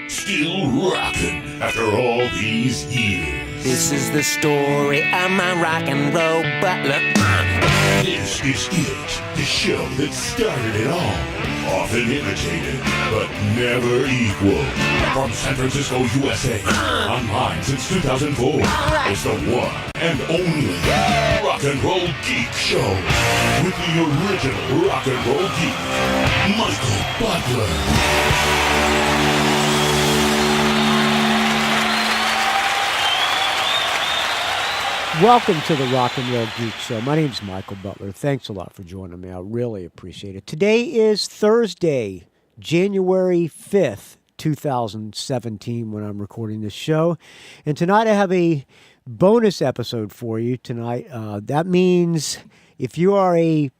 Still rocking after all these years. This is the story of my rock and roll butler. This is it, the show that started it all. Often imitated, but never equal. From San Francisco, USA, online since 2004. It's the one and only Rock and Roll Geek Show. With the original Rock and Roll Geek, Michael Butler. Welcome to the Rock and Roll Geek Show. My name's Michael Butler. Thanks a lot for joining me. I really appreciate it. Today is Thursday, January 5th, 2017, when I'm recording this show. And tonight I have a bonus episode for you tonight. That means if you are a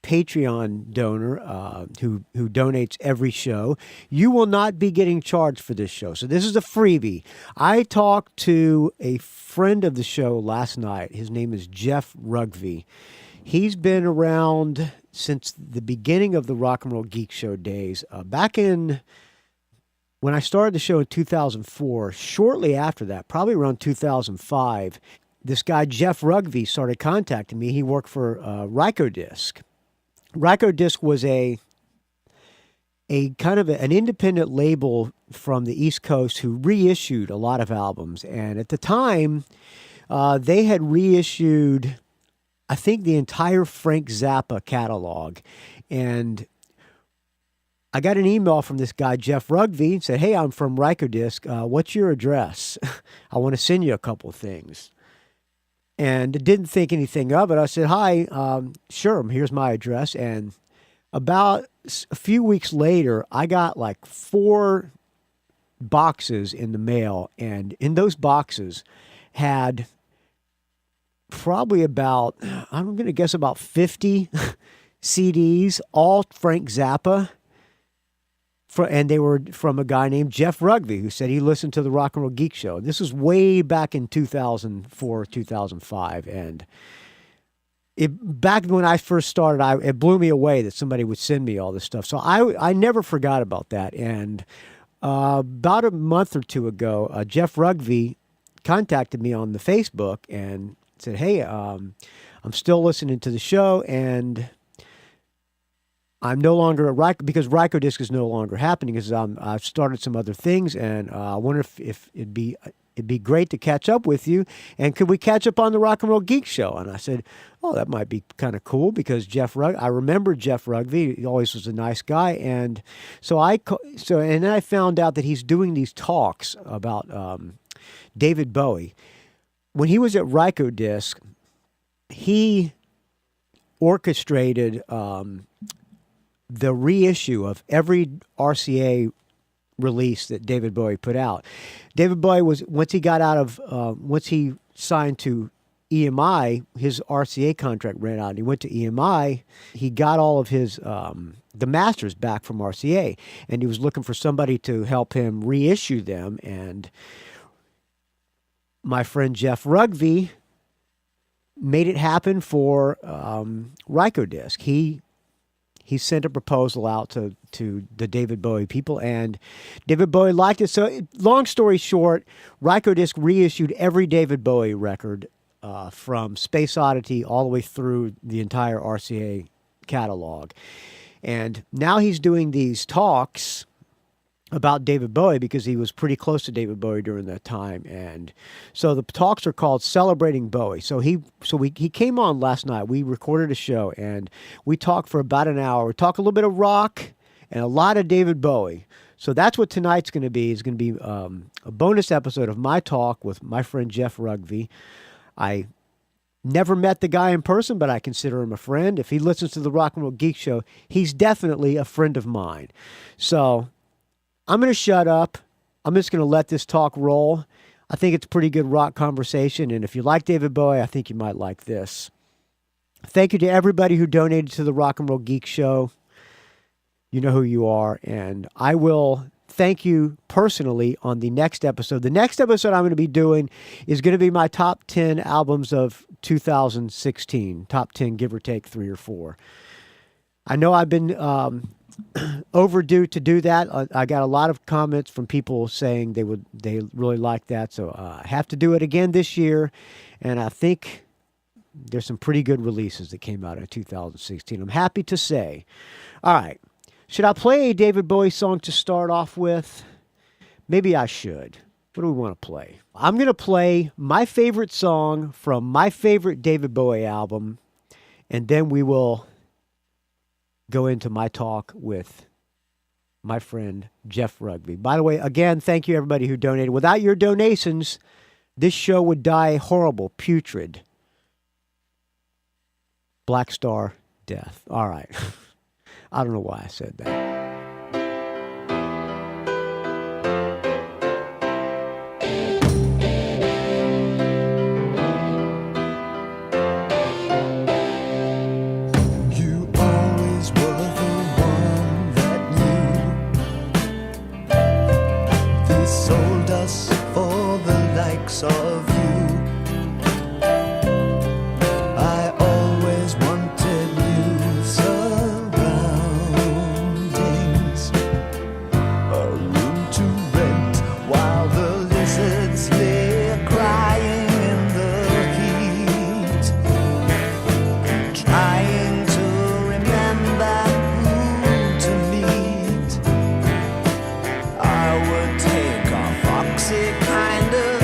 Patreon donor who donates every show, you will not be getting charged for this show. So this is a freebie. I talked to a friend of the show last night. His name is Jeff Rougvie. He's been around since the beginning of the Rock and Roll Geek Show days. Back in when I started the show in 2004, shortly after that, probably around 2005, this guy Jeff Rougvie started contacting me. He worked for Rykodisc. Rykodisc was a kind of an independent label from the East Coast who reissued a lot of albums. And at the time, they had reissued, I think, the entire Frank Zappa catalog. And I got an email from this guy, Jeff Rougvie, and said, "Hey, I'm from Rykodisc. What's your address? I want to send you a couple of things." And didn't think anything of it. I said, "Hi, sure, here's my address." And about a few weeks later, I got like 4 boxes in the mail. And in those boxes had probably about, I'm going to guess about 50 CDs, all Frank Zappa. And they were from a guy named Jeff Rougvie, who said he listened to the Rock and Roll Geek Show. This was way back in 2004, 2005. And back when I first started, it blew me away that somebody would send me all this stuff. So I never forgot about that. And about a month or two ago, Jeff Rougvie contacted me on the Facebook and said, "Hey, I'm still listening to the show, and I'm no longer at because Rykodisc is no longer happening because I've started some other things, and I wonder if it'd be great to catch up with you, and could we catch up on the Rock and Roll Geek Show?" And I said, "Oh, that might be kind of cool because I remember Jeff Rougvie. He always was a nice guy." And and then I found out that he's doing these talks about David Bowie. When he was at Rykodisc, he orchestrated the reissue of every RCA release that David Bowie put out. David Bowie once he signed to EMI, his RCA contract ran out, and he went to EMI. He got all of his the masters back from RCA, and he was looking for somebody to help him reissue them. And my friend Jeff Rougvie made it happen for Rykodisc. He sent a proposal out to the David Bowie people, and David Bowie liked it. So, long story short, Rykodisc reissued every David Bowie record from Space Oddity all the way through the entire RCA catalog. And now he's doing these talks about David Bowie because he was pretty close to David Bowie during that time. And so the talks are called Celebrating Bowie. So he came on last night. We recorded a show and we talked for about an hour. We talked a little bit of rock and a lot of David Bowie. So that's what tonight's going to be. It's going to be a bonus episode of my talk with my friend Jeff Rougvie. I never met the guy in person, but I consider him a friend. If he listens to the Rock and Roll Geek Show, he's definitely a friend of mine. So I'm going to shut up. I'm just going to let this talk roll. I think it's a pretty good rock conversation, and if you like David Bowie, I think you might like this. Thank you to everybody who donated to the Rock and Roll Geek Show. You know who you are, and I will thank you personally on the next episode. The next episode I'm going to be doing is going to be my top 10 albums of 2016. Top 10, give or take 3 or 4. I know I've been overdue to do that. I got a lot of comments from people saying they really like that, so I have to do it again this year, and I think there's some pretty good releases that came out in 2016. I'm happy to say. All right, should I play a David Bowie song to start off with? Maybe I should. What do we want to play? I'm going to play my favorite song from my favorite David Bowie album, and then we will go into my talk with my friend Jeff Rougvie. By the way, again, thank you everybody who donated. Without your donations, this show would die horrible, putrid, Black Star death. All right. I don't know why I said that. Of you, I always wanted new surroundings, a room to rent while the lizards lay crying in the heat, trying to remember who to meet. I would take a foxy kind of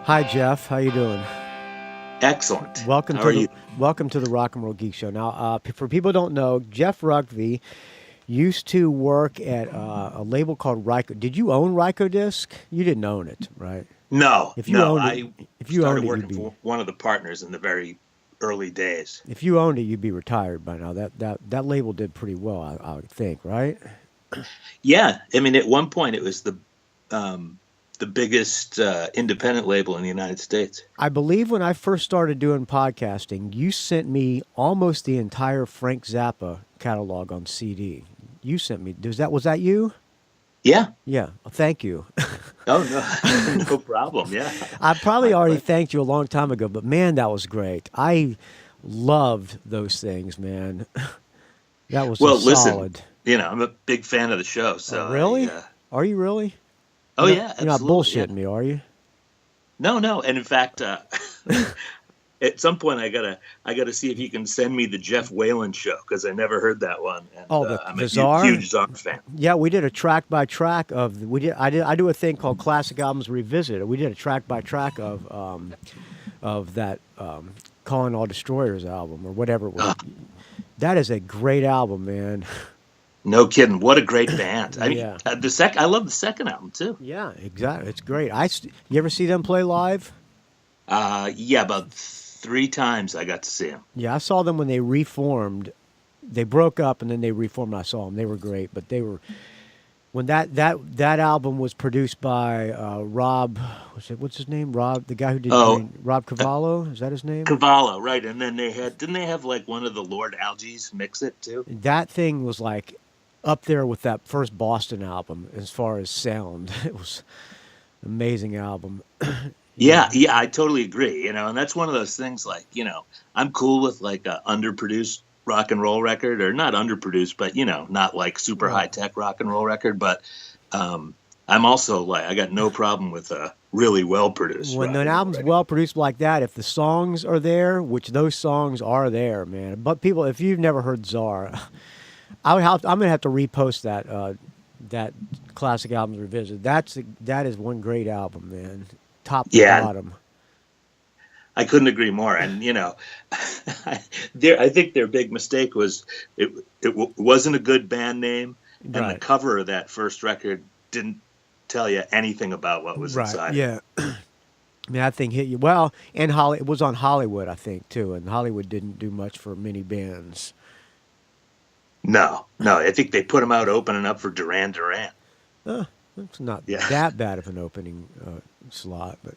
Hi, Jeff. How you doing? Excellent. Welcome How to are the you? welcome to the Rock and Roll Geek Show. Now, for people who don't know, Jeff Rougvie used to work at a label called Rykodisc. Did you own Rykodisc? You didn't own it, right? No, If you no. owned it, I if you started owned it, working you'd be... for one of the partners in the very early days. If you owned it, you'd be retired by now. That label did pretty well, I would think, right? Yeah, I mean, at one point it was the biggest independent label in the United States. I believe when I first started doing podcasting, you sent me almost the entire Frank Zappa catalog on CD. You sent me. Was that you? Yeah. Yeah. Thank you. Oh, no, no problem. Yeah. I probably already thanked you a long time ago, but man, that was great. I loved those things, man. That was well. solid. Listen, I'm a big fan of the show. So really? Are you really? Oh, yeah. You're not bullshitting me, are you? No. And in fact, at some point I gotta see if you can send me the Jeff Whalen show, because I never heard that one. And, I'm a huge Czar fan. Yeah, we did a track by track of I do a thing called Classic Albums Revisited. We did a track by track of that Calling All Destroyers album or whatever it was. That is a great album, man. No kidding. What a great band. I mean, Yeah. I love the second album too. Yeah, exactly. It's great. You ever see them play live? Yeah, about 3 times I got to see them. Yeah, I saw them when they reformed. They broke up and then they reformed. I saw them. They were great, but they were when that album was produced by Rob. What's his name? Rob, the guy who did Rob Cavallo. Is that his name? Cavallo, right? And then didn't they have like one of the Lord Alges mix it too? That thing was like up there with that first Boston album as far as sound. It was an amazing album. Yeah, I totally agree. And that's one of those things like, I'm cool with like a underproduced rock and roll record, or not underproduced, but, not like super high tech rock and roll record. But I'm also like, I got no problem with a really well produced. When an album's well produced like that, if the songs are there, which those songs are there, man. But people, if you've never heard Czar, I'm going to have to repost that Classic Albums Revisited. That is one great album, man. Top to bottom. I couldn't agree more. And I think their big mistake was it wasn't a good band name, and the cover of that first record didn't tell you anything about what was inside. Yeah. I mean, that thing hit you well, and it was on Hollywood, I think, too. And Hollywood didn't do much for many bands. No. I think they put them out opening up for Duran Duran. It's not that bad of an opening slot, but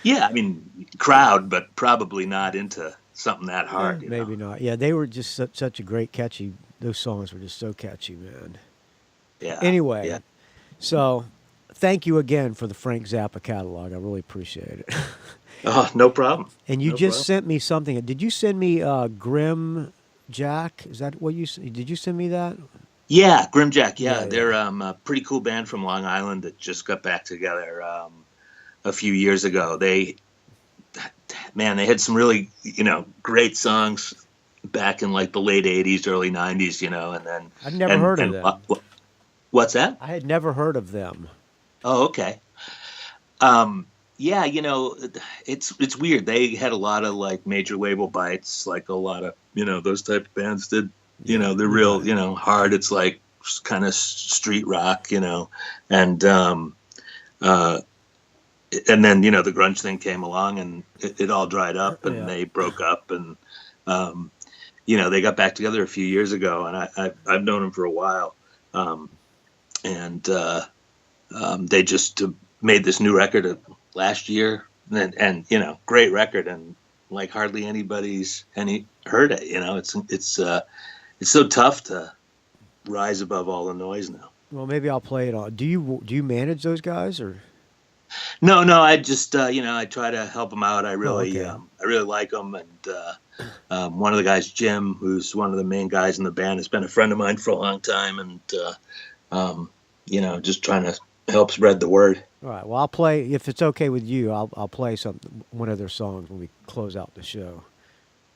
yeah, I mean, crowd, but probably not into something that hard. Maybe not. Yeah, they were just such a great catchy. Those songs were just so catchy, man. Yeah. Anyway, so thank you again for the Frank Zappa catalog. I really appreciate it. Oh, no problem. And you sent me something. Did you send me Grim Jack? Is that what did you send me that? Yeah, Grim Jack. Yeah, they're a pretty cool band from Long Island that just got back together a few years ago. They had some really great songs back in like the late '80s, early '90s. And then I'd never heard of them. What's that? I had never heard of them. Oh, okay. Yeah, it's weird. They had a lot of like major label bites, like a lot of those type of bands did. They're real, hard. It's like kind of street rock, and then the grunge thing came along and it all dried up and they broke up and they got back together a few years ago, and I've known them for a while, and they just made this new record last year, and great record, and like hardly anybody's heard it. It's so tough to rise above all the noise now. Well, maybe I'll play it on. Do you manage those guys or? No. I just I try to help them out. I really like them, and one of the guys, Jim, who's one of the main guys in the band, has been a friend of mine for a long time, and just trying to help spread the word. All right. Well, I'll play, if it's okay with you. I'll play one of their songs when we close out the show.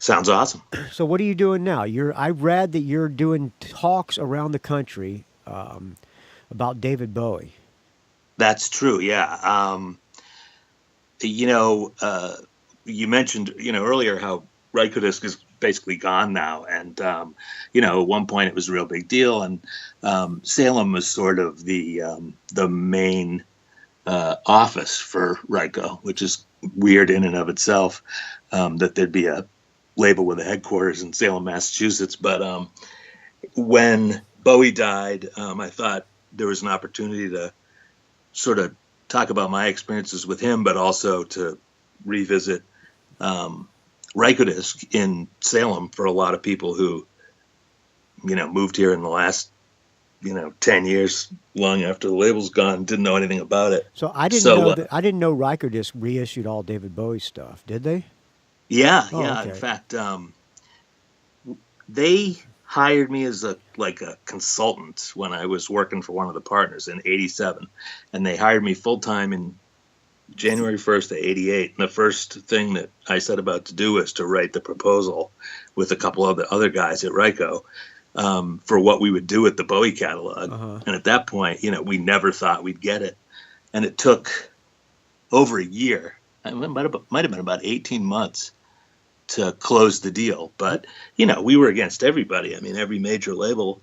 Sounds awesome. So what are you doing now? I read that you're doing talks around the country about David Bowie. That's true. Yeah. You mentioned earlier how Rykodisc is basically gone now, and at one point it was a real big deal, and Salem was sort of the main office for Ryko, which is weird in and of itself, that there'd be a label with a headquarters in Salem, Massachusetts. But when Bowie died, I thought there was an opportunity to sort of talk about my experiences with him, but also to revisit Rykodisc in Salem for a lot of people who, moved here in the last, 10 years, long after the label's gone, didn't know anything about it. So I didn't know Rykodisc reissued all David Bowie stuff. Did they? Yeah, Oh, yeah. okay. In fact, they hired me as a consultant when I was working for one of the partners in '87, and they hired me full time in January 1st of '88. And the first thing that I set about to do was to write the proposal with a couple of the other guys at Ryko for what we would do with the Bowie catalog. And at that point, we never thought we'd get it, and it took over a year. It might have been about 18 months to close the deal. But, we were against everybody. I mean, every major label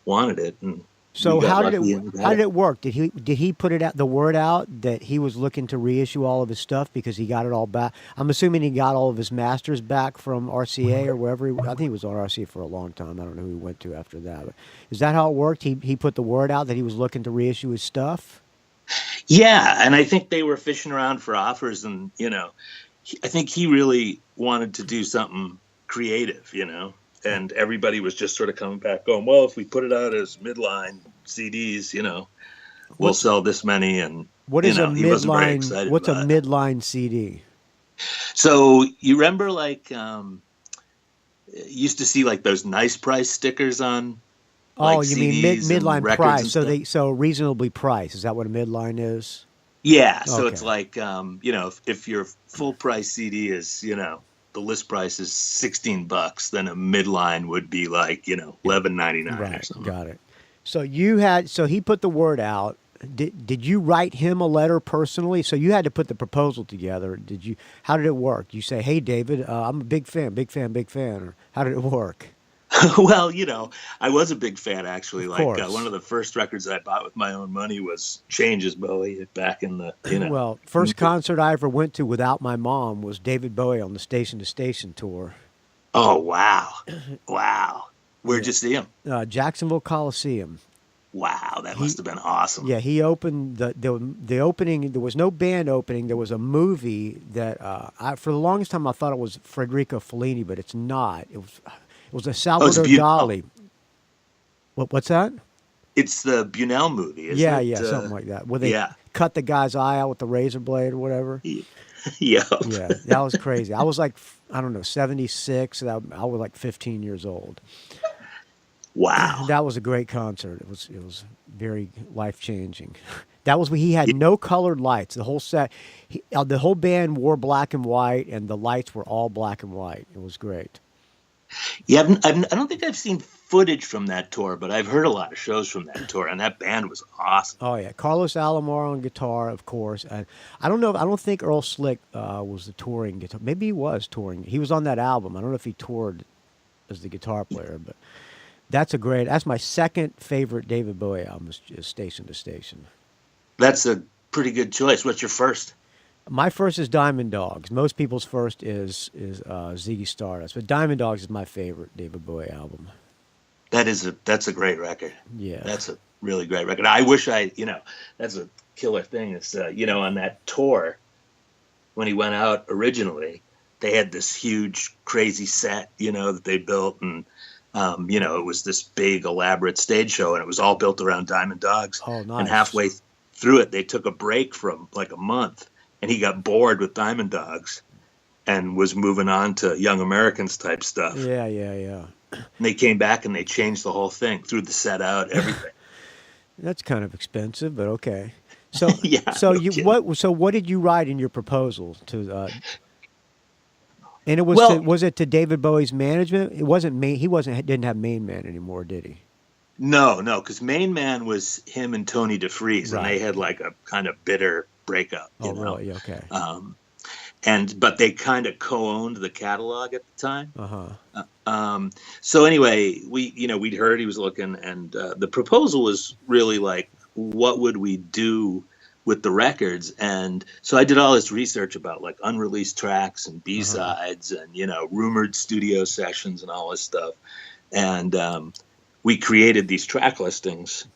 wanted it. And so how did it work? Did he put the word out that he was looking to reissue all of his stuff because he got it all back? I'm assuming he got all of his masters back from RCA or wherever. I think he was on RCA for a long time. I don't know who he went to after that. But is that how it worked? He put the word out that he was looking to reissue his stuff? Yeah, and I think they were fishing around for offers, and I think he really wanted to do something creative, and everybody was just sort of coming back going, well, if we put it out as midline CDs, we'll sell this many. And what is a midline? What's a midline CD? So you remember, used to see those nice price stickers on. Oh, you CDs mean midline price? So reasonably priced. Is that what a midline is? Yeah. So Okay. it's if your full price CD is, the list price is $16, then a midline would be $11.99 or something. Got it. So he put the word out. Did you write him a letter personally? So you had to put the proposal together. How did it work? You say, hey, David, I'm a big fan. Or how did it work? Well, I was a big fan, actually. Course. One of the first records that I bought with my own money was Changes Bowie back in the, Well, first concert I ever went to without my mom was David Bowie on the Station to Station tour. Oh, wow. Wow. Where'd you see him? Jacksonville Coliseum. Wow, that must have been awesome. Yeah, he opened the opening. There was no band opening. There was a movie that for the longest time I thought it was Federico Fellini, but it's not. It was a Salvador Dali. What's that? It's the Buñuel movie, isn't it? Yeah, something like that. Where they cut the guy's eye out with the razor blade or whatever. Yeah. Yeah, that was crazy. I was 76. I was 15 years old. Wow. That was a great concert. It was very life-changing. That was when he had no colored lights. The whole set, the whole band wore black and white, and the lights were all black and white. It was great. Yeah, I don't think I've seen footage from that tour, but I've heard a lot of shows from that tour, and that band was awesome. Oh yeah, Carlos Alomar on guitar, of course. And I don't know. I don't think Earl Slick was the touring guitar. Maybe he was touring. He was on that album. I don't know if he toured as the guitar player, but that's my second favorite David Bowie album is Station to Station. That's a pretty good choice. What's your first? My first is Diamond Dogs. Most people's first is Ziggy Stardust, but Diamond Dogs is my favorite David Bowie album. That's a great record. Yeah, that's a really great record. I wish that's a killer thing. Is on that tour when he went out originally, they had this huge crazy set that they built, and it was this big elaborate stage show, and it was all built around Diamond Dogs. Oh, nice. And halfway through it, they took a break from a month. And he got bored with Diamond Dogs and was moving on to Young Americans type stuff. Yeah. And they came back and they changed the whole thing, threw the set out, everything. That's kind of expensive, but okay. So yeah. What did you write in your proposal to? And it was was it to David Bowie's management? It wasn't Main. He didn't have Main Man anymore, did he? No, because Main Man was him and Tony DeFries, and they had a kind of bitter breakup. Oh, really? Okay. But they kind of co-owned the catalog at the time. So anyway, we'd heard he was looking, and the proposal was really what would we do with the records. And so I did all this research about like unreleased tracks and B-sides and, you know, rumored studio sessions and all this stuff. And we created these track listings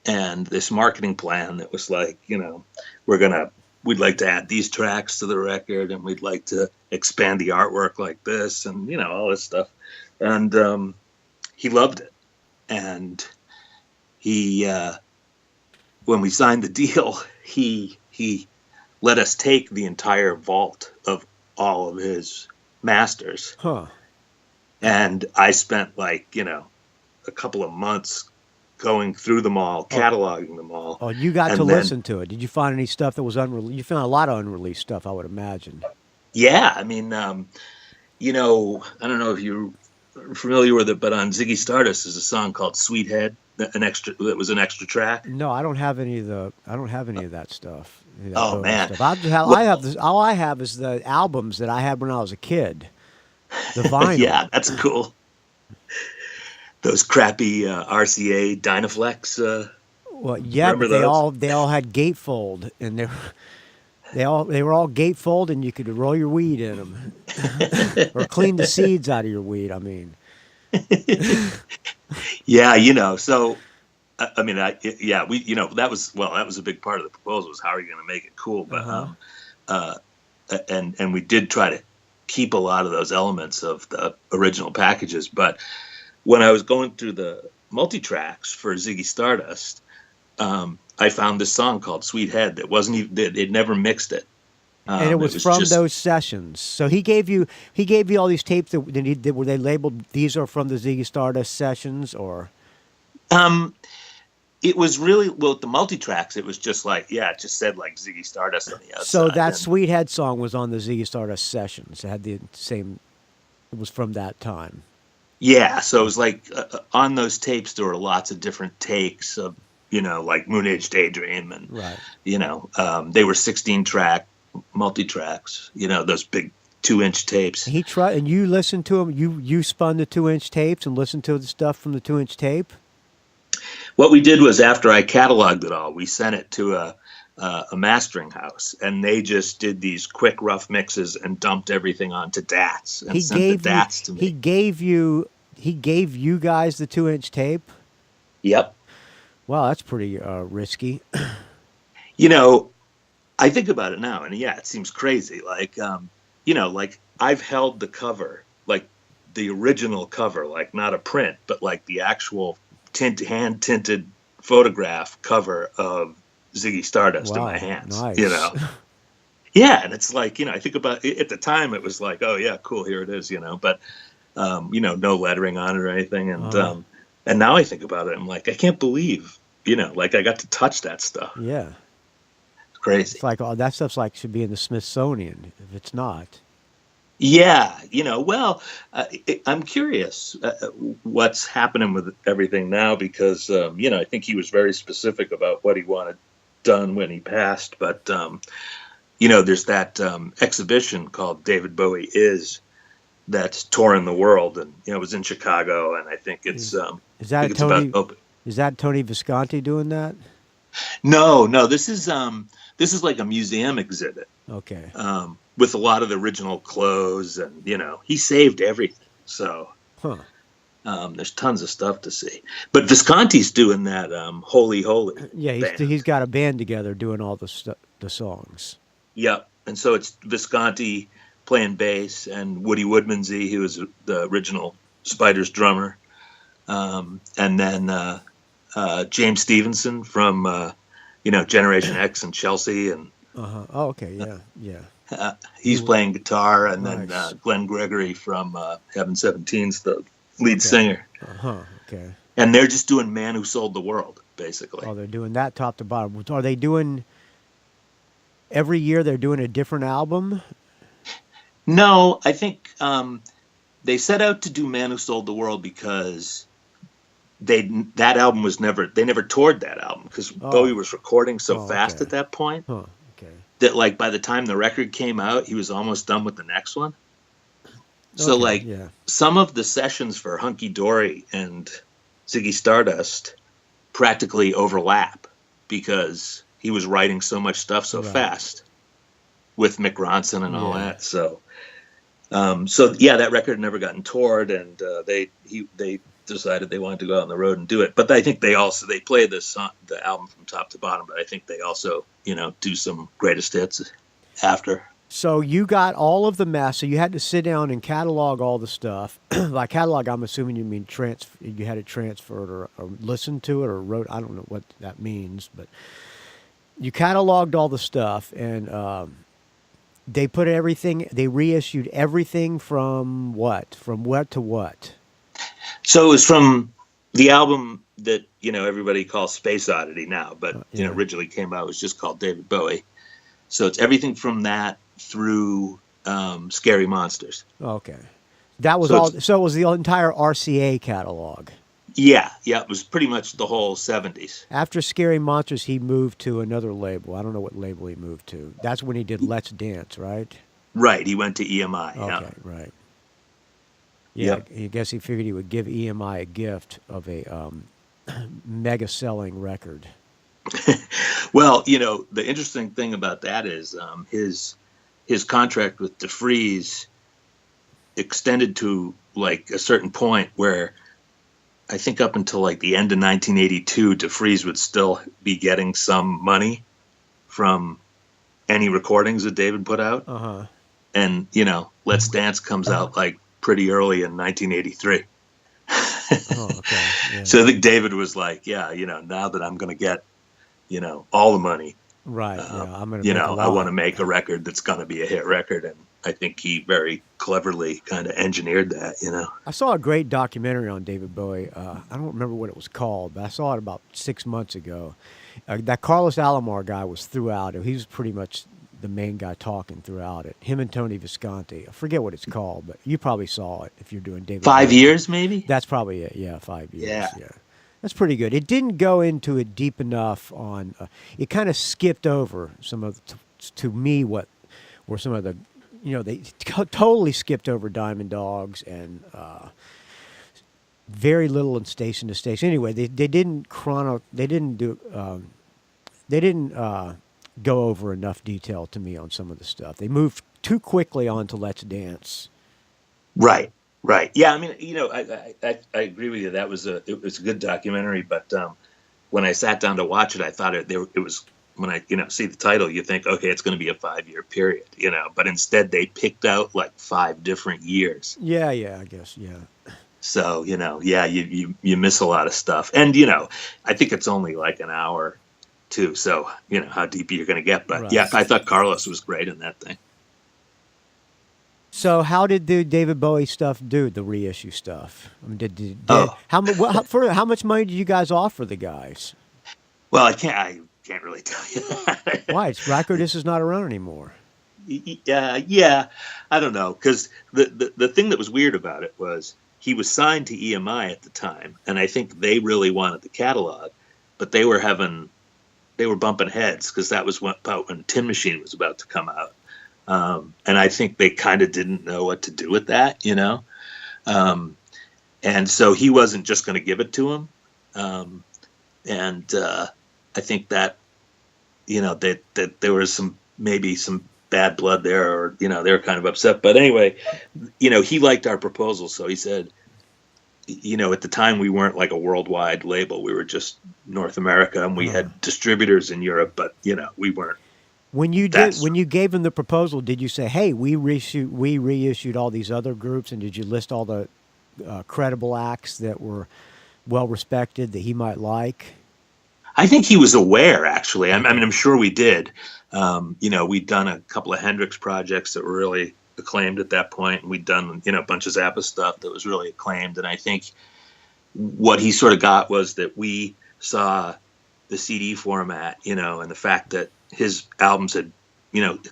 and this marketing plan that was like, you know, we'd like to add these tracks to the record, and we'd like to expand the artwork like this, and, you know, all this stuff. And he loved it. And he, when we signed the deal, he let us take the entire vault of all of his masters. Huh. And I spent, like, you know, a couple of months going through them all, cataloging them all. Oh, you got to listen to it. Did you find any stuff that was unreleased? You found a lot of unreleased stuff, I would imagine. Yeah, I mean, you know, I don't know if you're familiar with it, but on Ziggy Stardust is a song called "Sweet Head," that was an extra track. No, I don't have any of that stuff. Oh, man. Stuff. All I have is the albums that I had when I was a kid. The vinyl. Yeah, that's cool. Those crappy RCA Dynaflex. Well, yeah, but they all had gatefold, and they were all gatefold, and you could roll your weed in them, or clean the seeds out of your weed. I mean, yeah, you know. So, I mean, we, you know, that was a big part of the proposal, was how are you going to make it cool? But and we did try to keep a lot of those elements of the original packages, but when I was going through the multi-tracks for Ziggy Stardust, I found this song called "Sweet Head" that wasn't even, they'd never mixed it. And it was from those sessions. So he gave you all these tapes that were they labeled, these are from the Ziggy Stardust sessions, or? It was really, well, with the multi-tracks, it was just like, yeah, it just said like Ziggy Stardust on the outside. So that Sweet Head song was on the Ziggy Stardust sessions. It had the same, it was from that time. Yeah, so it was like on those tapes there were lots of different takes of, you know, like Moon Age Daydream, and right. You know, they were 16-track multi-tracks, you know, those big 2-inch tapes. And you listened to them. You spun the 2-inch tapes and listened to the stuff from the 2-inch tape. What we did was, after I cataloged it all, we sent it to a mastering house, and they just did these quick rough mixes and dumped everything onto DATs and sent the DATs to me. He gave you guys the 2-inch tape? Yep. Wow, that's pretty risky. You know, I think about it now, and yeah, it seems crazy. Like, you know, like I've held the cover, like the original cover, like not a print, but like the actual hand tinted photograph cover of Ziggy Stardust in my hands. Nice. You know. Yeah, and it's like, you know, I think about it, at the time it was like, oh yeah, cool, here it is, you know, but you know, no lettering on it or anything, and now I think about it, I'm like, I can't believe, you know, like I got to touch that stuff. Yeah. It's crazy. It's like, oh, that stuff's like should be in the Smithsonian if it's not. Yeah, you know, well, I'm curious what's happening with everything now, because, you know, I think he was very specific about what he wanted done when he passed. But, you know, there's that exhibition called David Bowie that's touring the world. And, you know, it was in Chicago. And I think it's Is that Tony Visconti doing that? No, this is like a museum exhibit. Okay. With a lot of the original clothes, and, you know, he saved everything. So there's tons of stuff to see. But Visconti's doing that Holy Holy. Yeah, he's got a band together doing all the songs. Yep. And so it's Visconti playing bass, and Woody Woodmansey, who was the original Spiders drummer. And then James Stevenson from, you know, Generation X and Chelsea. And Oh, okay, yeah. He's playing guitar, and Nice. then Glenn Gregory from Heaven 17's the lead singer. Okay. And they're just doing Man Who Sold the World, basically. Oh, they're doing that top to bottom. Are they doing every year? They're doing a different album. No, I think they set out to do Man Who Sold the World because they never toured that album, because Bowie was recording so fast at that point. That, like, by the time the record came out, he was almost done with the next one. So, some of the sessions for Hunky Dory and Ziggy Stardust practically overlap, because he was writing so much stuff so fast with Mick Ronson and all that. So, that record never gotten toured, and they decided they wanted to go out on the road and do it. But I think they play the album from top to bottom, but I think they also, do some greatest hits after. So you got all of the mass. So you had to sit down and catalog all the stuff. By catalog, I'm assuming you mean you had it transferred or listened to it or wrote. I don't know what that means, but you cataloged all the stuff, and they put everything. They reissued everything from what? From what to what? So it was from the album that everybody calls Space Oddity now, but originally came out, it was just called David Bowie. So it's everything from that through Scary Monsters. Okay, that was all. So it was the entire RCA catalog. Yeah, it was pretty much the whole 70s. After Scary Monsters, he moved to another label. I don't know what label he moved to. That's when he did Let's Dance, right? Right, he went to EMI. Okay, right. Yeah, I guess he figured he would give EMI a gift of a mega selling record. Well, the interesting thing about that is his contract with DeFreeze extended to like a certain point where I think up until like the end of 1982, DeFreeze would still be getting some money from any recordings that David put out. Uh-huh. And, Let's Dance comes out like pretty early in 1983. Oh, okay. Yeah. So I think David was like, now that I'm going to get, all the money. Right. I'm going to, I want to make a record that's going to be a hit record. And I think he very cleverly kind of engineered that, I saw a great documentary on David Bowie. I don't remember what it was called, but I saw it about 6 months ago. That Carlos Alomar guy was throughout it. He was pretty much the main guy talking throughout it. Him and Tony Visconti. I forget what it's called, but you probably saw it if you're doing David 5 Bowie. years, maybe? That's probably it. Yeah, 5 years. Yeah. That's pretty good. It didn't go into it deep enough on. It kind of skipped over some of, to me, what were some of the, they totally skipped over Diamond Dogs and very little in Station to Station. Anyway, they didn't go over enough detail to me on some of the stuff. They moved too quickly on to Let's Dance. Right. Yeah, I mean, I agree with you. It was a good documentary, but when I sat down to watch it, I thought it was, when I see the title, you think, okay, it's going to be a 5-year period, but instead they picked out like 5 different years. Yeah, I guess, yeah. So you miss a lot of stuff, and I think it's only like an hour too. So how deep you're going to get, but right. Yeah, I thought Carlos was great in that thing. So how did the David Bowie stuff do, the reissue stuff? I mean, how much money did you guys offer the guys? Well, I can't really tell you that. Why? Rykodisc is not around anymore. Yeah, I don't know, because the thing that was weird about it was he was signed to EMI at the time, and I think they really wanted the catalog, but they were bumping heads because that was about when Tin Machine was about to come out. And I think they kind of didn't know what to do with that, and so he wasn't just going to give it to him. I think that, that there was maybe some bad blood there, or, they were kind of upset. But anyway, he liked our proposal. So he said, at the time we weren't like a worldwide label. We were just North America, and we had distributors in Europe, but, we weren't. When you gave him the proposal, did you say, "Hey, we reissued all these other groups," and did you list all the credible acts that were well respected that he might like? I think he was aware, actually. I mean, I'm sure we did. We'd done a couple of Hendrix projects that were really acclaimed at that point, and we'd done a bunch of Zappa stuff that was really acclaimed. And I think what he sort of got was that we saw the CD format, and the fact that his albums had,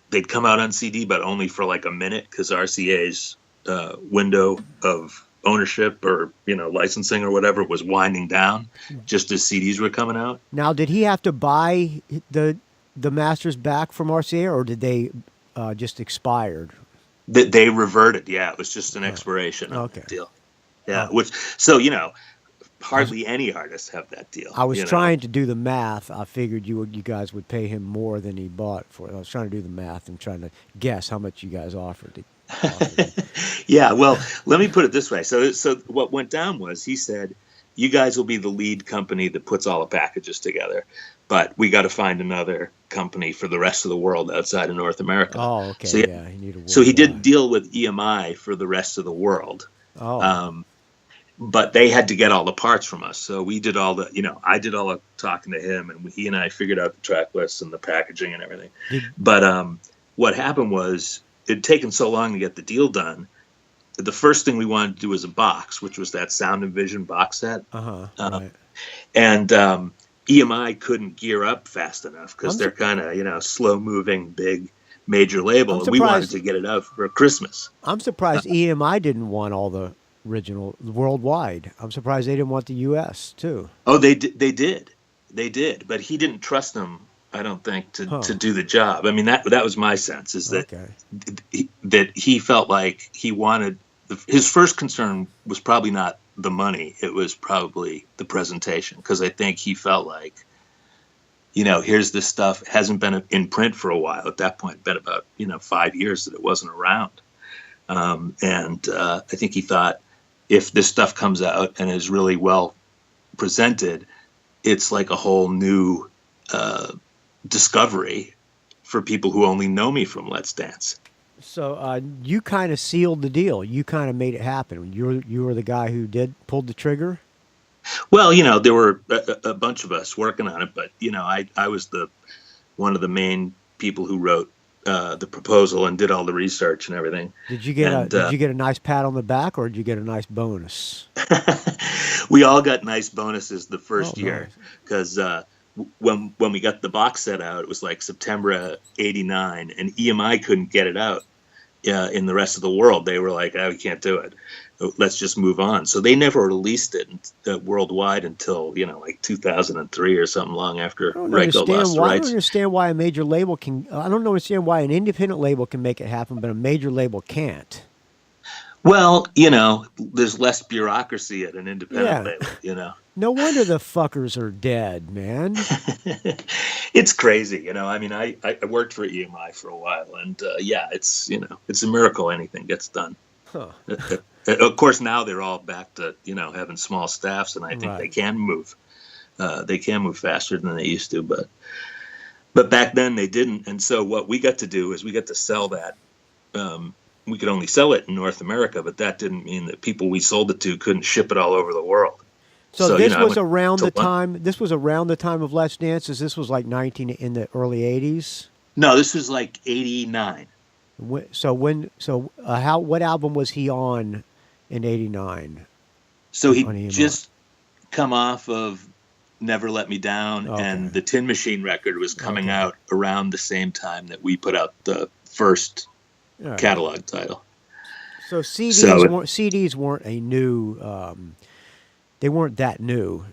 they'd come out on CD, but only for like a minute because RCA's window of ownership or, licensing or whatever was winding down just as CDs were coming out. Now, did he have to buy the masters back from RCA, or did they just expired? They reverted. Yeah, it was just an expiration of the deal. Yeah, hardly any artists have that deal. I was you know? trying to do the math. I figured you guys would pay him more than he bought for it. I was trying to do the math and trying to guess how much you guys offered. Yeah, well, let me put it this way. So what went down was he said, you guys will be the lead company that puts all the packages together, but we got to find another company for the rest of the world outside of North America. Oh, okay. So, so he did deal with EMI for the rest of the world. Oh. But they had to get all the parts from us. So we did all the, I did all the talking to him, and he and I figured out the track lists and the packaging and everything. But what happened was it had taken so long to get the deal done. The first thing we wanted to do was a box, which was that Sound and Vision box set. Right. And EMI couldn't gear up fast enough because they're kind of, slow-moving, big, major label. And we wanted to get it out for Christmas. I'm surprised EMI didn't want all the original worldwide. I'm surprised they didn't want the U.S. too. Oh, they did. But he didn't trust them, I don't think, to do the job. I mean, that was my sense, is that that he felt like he wanted. His first concern was probably not the money; it was probably the presentation, because I think he felt like, here's this stuff, hasn't been in print for a while. At that point, been about 5 years that it wasn't around, and I think he thought, if this stuff comes out and is really well presented, it's like a whole new discovery for people who only know me from Let's Dance. So you kind of sealed the deal. You kind of made it happen. You were the guy who pulled the trigger. Well, there were a bunch of us working on it, but I was one of the main people who wrote the proposal and did all the research and everything. Did you get a nice pat on the back, or did you get a nice bonus? We all got nice bonuses the first year, because when we got the box set out, it was like September '89, and EMI couldn't get it out in the rest of the world. They were like, we can't do it. Let's just move on. So they never released it worldwide until, like 2003 or something, long after Ryko lost the rights. I don't understand why a major label I don't understand why an independent label can make it happen, but a major label can't. Well, there's less bureaucracy at an independent label, No wonder the fuckers are dead, man. It's crazy, I mean, I worked for EMI for a while, and it's it's a miracle anything gets done. Huh. Of course, now they're all back to having small staffs, and I think they can move. They can move faster than they used to, but back then they didn't. And so what we got to do is we got to sell that. We could only sell it in North America, but that didn't mean that people we sold it to couldn't ship it all over the world. So this was around the time. This was around the time of Let's Dance. This was like in the early '80s. No, this was like '89. What album was he on in '89? So he just come off of Never Let Me Down, Okay. and the Tin Machine record was coming out around the same time that we put out the first catalog title. So CDs weren't a new. They weren't that new,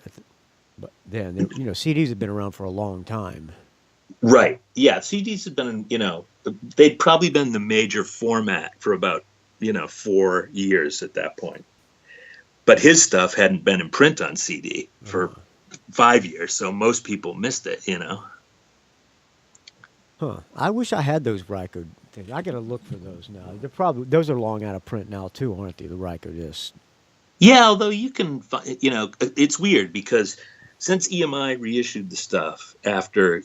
but then CDs have been around for a long time. Right. Yeah. CDs have been, they'd probably been the major format for about, 4 years at that point. But his stuff hadn't been in print on CD for 5 years, so most people missed it, Huh. I wish I had those Ryko things. I got to look for those now. Those are long out of print now too, aren't they? The Rykodisc. Yeah, although you can find, it's weird because since EMI reissued the stuff after,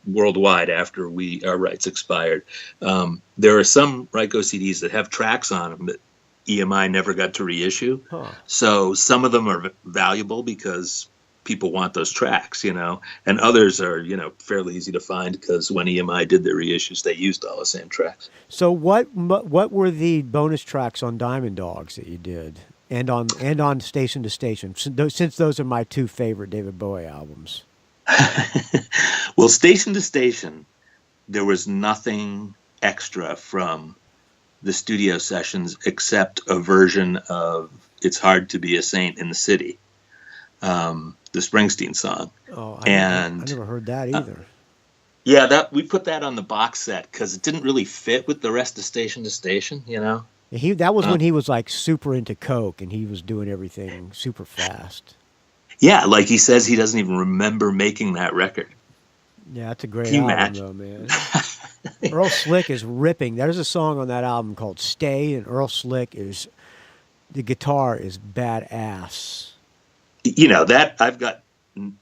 worldwide after our rights expired, there are some Ryko CDs that have tracks on them that EMI never got to reissue. Huh. So some of them are valuable because people want those tracks, and others are, fairly easy to find because when EMI did their reissues, they used all the same tracks. So what were the bonus tracks on Diamond Dogs that you did? And on Station to Station, since those are my two favorite David Bowie albums. Well, Station to Station, there was nothing extra from the studio sessions except a version of It's Hard to Be a Saint in the City, the Springsteen song. Oh, I never heard that either. Yeah, we put that on the box set because it didn't really fit with the rest of Station to Station, That was when he was like super into coke and he was doing everything super fast. Yeah, like he says he doesn't even remember making that record. Yeah, that's a great Can you album, imagine? though, man. Earl Slick is ripping. There's a song on that album called "Stay," and Earl Slick is the guitar is badass. You know, that I've got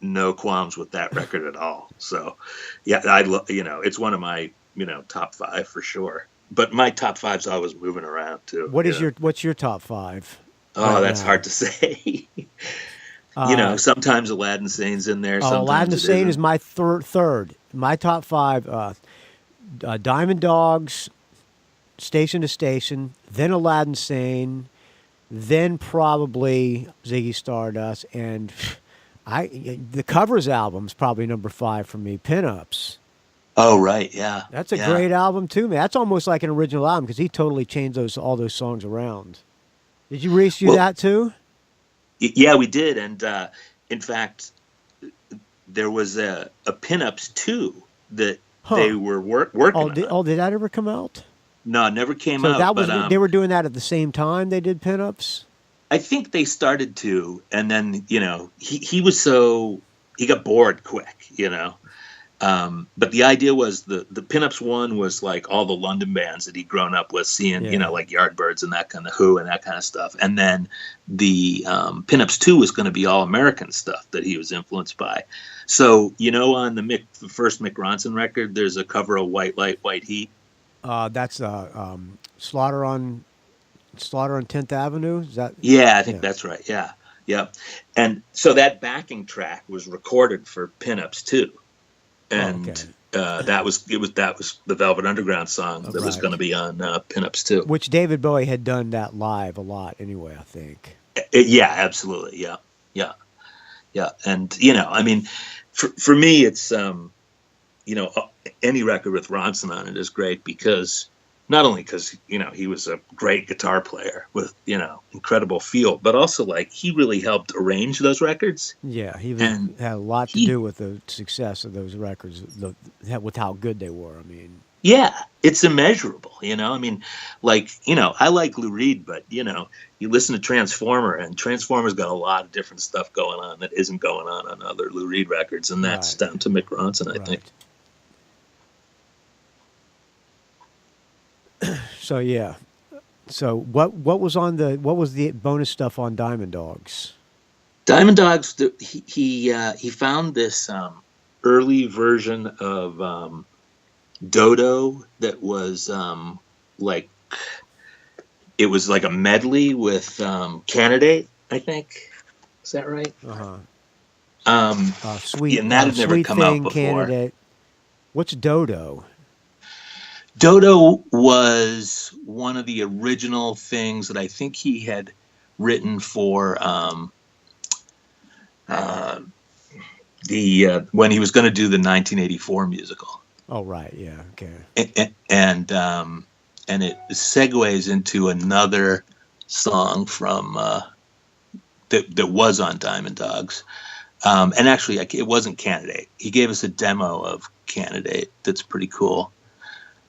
no qualms with that record at all. So, yeah, it's one of my, top 5 for sure. But my top 5's always moving around too. What's your top 5? Oh, right that's now? hard to say. Sometimes Aladdin Sane's in there. Oh, Sometimes Aladdin Sane isn't. is my third. My top 5: Diamond Dogs, Station to Station, then Aladdin Sane, then probably Ziggy Stardust, and the Covers album's probably number 5 for me. Pinups. Oh, right, yeah. That's a great album too, man. That's almost like an original album because he totally changed all those songs around. Did you reissue that too? Yeah, we did, and in fact, there was a Pinups 2 that they were working on. Did that ever come out? No, it never came So out. that was but, they were doing that at the same time they did Pinups? I think they started to, and then he got bored quick, But the idea was the Pinups 1 was like all the London bands that he'd grown up with, seeing, like Yardbirds and that kind of Who and that kind of stuff. And then the Pinups 2 was going to be all American stuff that he was influenced by. So, on the first Mick Ronson record, there's a cover of White Light, White Heat. That's Slaughter on 10th Avenue. Is that? Yeah, I think that's right. Yeah, yeah. And so that backing track was recorded for Pinups 2. And that was the Velvet Underground song that was going to be on Pinups 2. Which David Bowie had done that live a lot anyway, I think. Yeah, absolutely. Yeah. And I mean, for me, it's any record with Ronson on it is great because not only because he was a great guitar player with incredible feel, but also like he really helped arrange those records. Yeah, he had a lot to do with the success of those records, with how good they were. I mean, yeah, it's immeasurable. I mean, like I like Lou Reed, but you listen to Transformer, and Transformer's got a lot of different stuff going on that isn't going on other Lou Reed records, and that's down to Mick Ronson, I think. So yeah, so what was the bonus stuff on Diamond Dogs? Diamond Dogs, he found this early version of Dodo that was it was like a medley with Candidate, I think. Is that right? Sweet, and that had never come out before. Candidate. What's Dodo? Dodo was one of the original things that I think he had written for when he was going to do the 1984 musical. Oh, right, yeah, okay. And it segues into another song from that was on Diamond Dogs. And actually, it wasn't Candidate. He gave us a demo of Candidate that's pretty cool.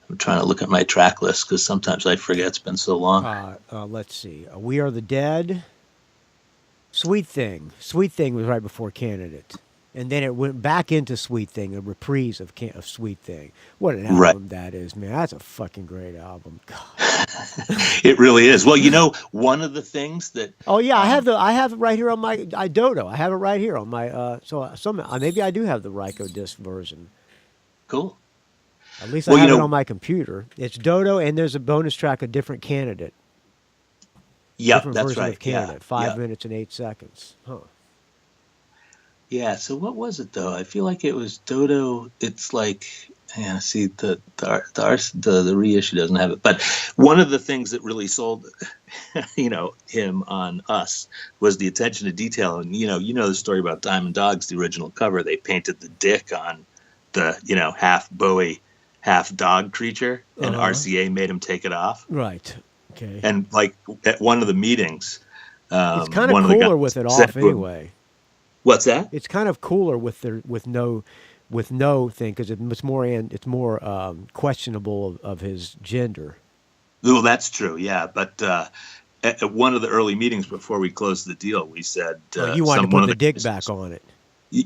I'm trying to look at my track list because sometimes I forget. It's been so long. Let's see. We Are the Dead. Sweet Thing. Sweet Thing was right before Candidate. And then it went back into Sweet Thing, a reprise of Sweet Thing. What an album that is, man. That's a fucking great album. God. It really is. Well, one of the things that... Oh, yeah, I have it right here on my Dodo. I have it right here on my... maybe I do have the Rykodisc version. Cool. At least I have it on my computer. It's Dodo, and there's a bonus track, a different Candidate. Yeah, different that's version right. Of Candidate, 5 yeah. minutes and 8 seconds. Huh. Yeah. So what was it though? I feel like it was Dodo. It's like, see the reissue doesn't have it, but one of the things that really sold, him on us was the attention to detail. And the story about Diamond Dogs, the original cover. They painted the dick on the half Bowie, half dog creature, and RCA made him take it off. Right. Okay. And like at one of the meetings, it's kind of cooler with it off anyway. What's that? It's kind of cooler with no thing because it's more questionable of his gender. Well, that's true. Yeah, but at one of the early meetings before we closed the deal, we said you wanted to put the dick back on it.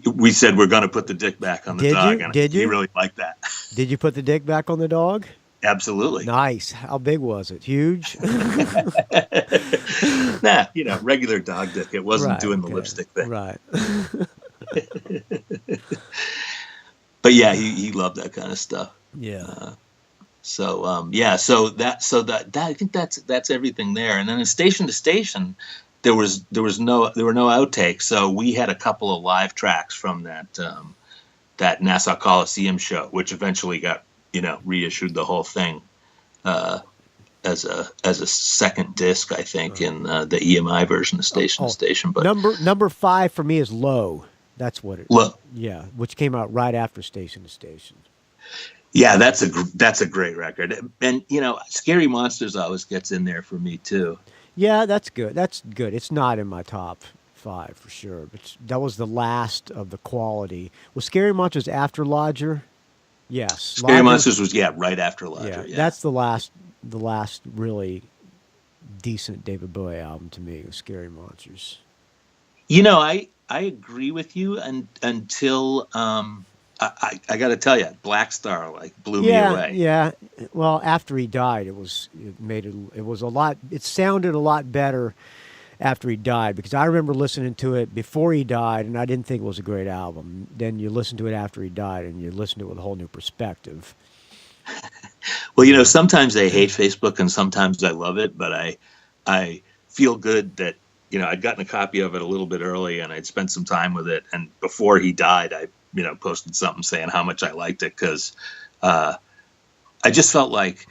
We said we're going to put the dick back on the dog. Did you? He really liked that. Did you put the dick back on the dog? Absolutely. Nice. How big was it? Huge? Nah, regular dog dick. It wasn't doing the lipstick thing. Right. But yeah, he loved that kind of stuff. Yeah. So I think that's everything there. And then in station to station, there were no outtakes. So we had a couple of live tracks from that Nassau Coliseum show, which eventually got reissued the whole thing as a second disc, I think, in the EMI version of Station to Station. But number 5 for me is Low. That's what it. Low. Yeah, which came out right after Station to Station. Yeah, that's a great record, and Scary Monsters always gets in there for me too. Yeah, that's good. That's good. It's not in my top 5 for sure, but that was the last of the quality. Was Scary Monsters after Lodger? Yes. Scary Monsters was right after Lodger. Yeah. That's the last really decent David Bowie album to me, was Scary Monsters. I agree with you until I got to tell you, Black Star blew me away. Yeah. Well, after he died, it sounded a lot better after he died, because I remember listening to it before he died and I didn't think it was a great album. Then you listen to it after he died and you listen to it with a whole new perspective. Well, sometimes I hate Facebook and sometimes I love it, but I feel good that I'd gotten a copy of it a little bit early and I'd spent some time with it, and before he died I posted something saying how much I liked it, because I just felt like,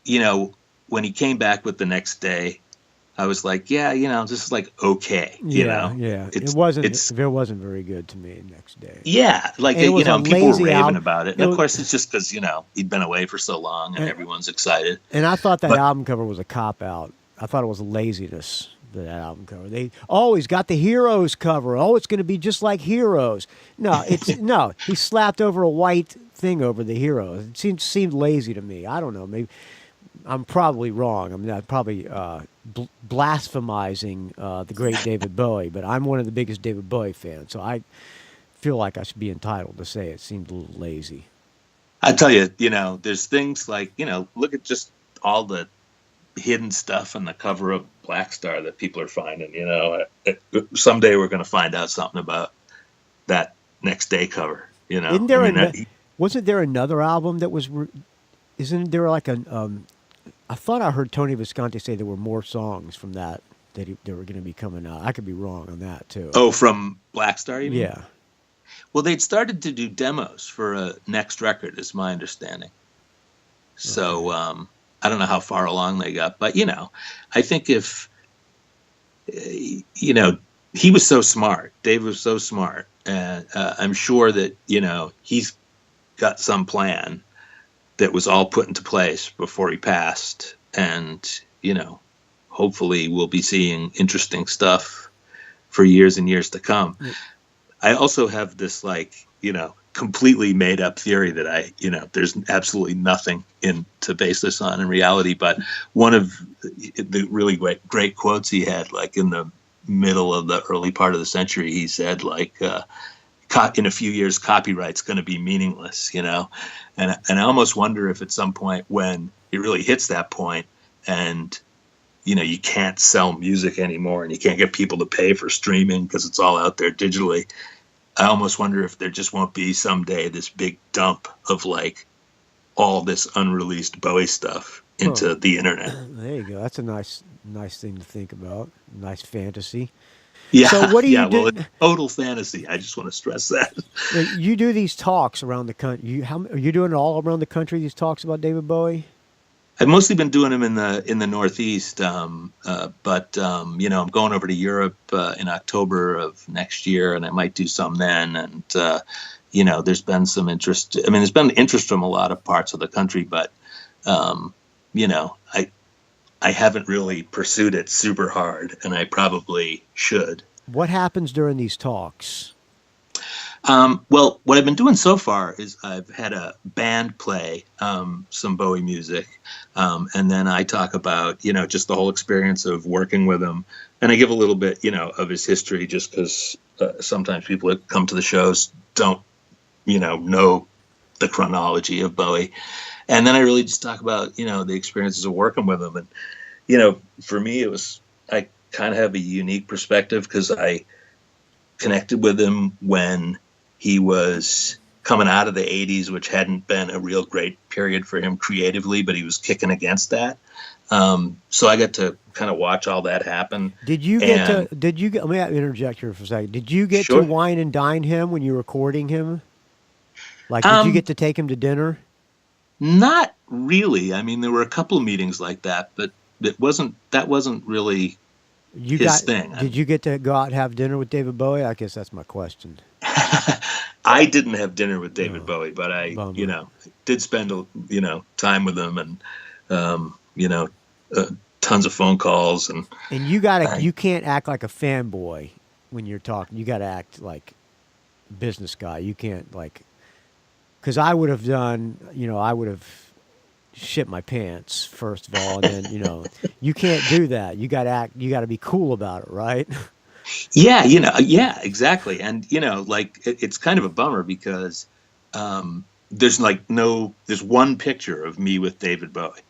when he came back with The Next Day, I was like, this is okay. Yeah. It wasn't very good to me Next Day. Yeah. People were raving about it. And of course it's just because, he'd been away for so long and everyone's excited. And I thought that album cover was a cop-out. I thought it was a laziness, that album cover. They always got the Heroes cover. Oh, it's going to be just like Heroes. No, he slapped over a white thing over the Heroes. It seemed lazy to me. I don't know. Maybe I'm probably wrong. I'm not probably blasphemizing the great David Bowie, but I'm one of the biggest David Bowie fans, so I feel like I should be entitled to say it seemed a little lazy. I tell you, there's things like, look at just all the hidden stuff on the cover of Black Star that people are finding. Someday we're going to find out something about that Next Day cover. Isn't there wasn't there another album that was? Isn't there like I thought I heard Tony Visconti say there were more songs from that they were going to be coming out. I could be wrong on that too. Oh, from Black Star, you mean? Yeah. Well, they'd started to do demos for a next record, is my understanding. So I don't know how far along they got, but I think if he was so smart, Dave was so smart, and I'm sure that he's got some plan that was all put into place before he passed, and hopefully we'll be seeing interesting stuff for years and years to come. I also have this completely made up theory that there's absolutely nothing to base this on in reality, but one of the really great quotes he had, in the middle of the early part of the century, he said in a few years copyright's going to be meaningless, and I almost wonder if at some point when it really hits that point and you can't sell music anymore and you can't get people to pay for streaming because it's all out there digitally, I almost wonder if there just won't be someday this big dump of all this unreleased Bowie stuff into the internet. There you go. That's a nice thing to think about. Nice fantasy. Yeah. So what do you do? Well, it's total fantasy. I just want to stress that. You do these talks around the country. Are you doing it all around the country? These talks about David Bowie? I've mostly been doing them in the Northeast, but I'm going over to Europe in October of next year, and I might do some then. And there's been some interest. I mean, there's been interest from a lot of parts of the country, but I haven't really pursued it super hard, and I probably should. What happens during these talks? Well, what I've been doing so far is I've had a band play some Bowie music, and then I talk about, just the whole experience of working with him, and I give a little bit, of his history, just because sometimes people that come to the shows don't, know the chronology of Bowie, and then I really just talk about, the experiences of working with him, and for me I kind of have a unique perspective because I connected with him when he was coming out of the 80s, which hadn't been a real great period for him creatively, but he was kicking against that. So I got to kind of watch all that happen. Let me interject here for a second. Did you get Sure. to wine and dine him when you were recording him? Like, did you get to take him to dinner? Not really. I mean, there were a couple of meetings like that, but that wasn't really his thing. Did you get to go out and have dinner with David Bowie? I guess that's my question. I didn't have dinner with David Bowie, but I, bummer. did spend, time with him and, tons of phone calls. And you can't act like a fanboy when you're talking. You got to act like a business guy. You can't because I would have done, I would have shit my pants first of all, and then, you can't do that. You got to be cool about it, right? Yeah, exactly. And, it's kind of a bummer because there's one picture of me with David Bowie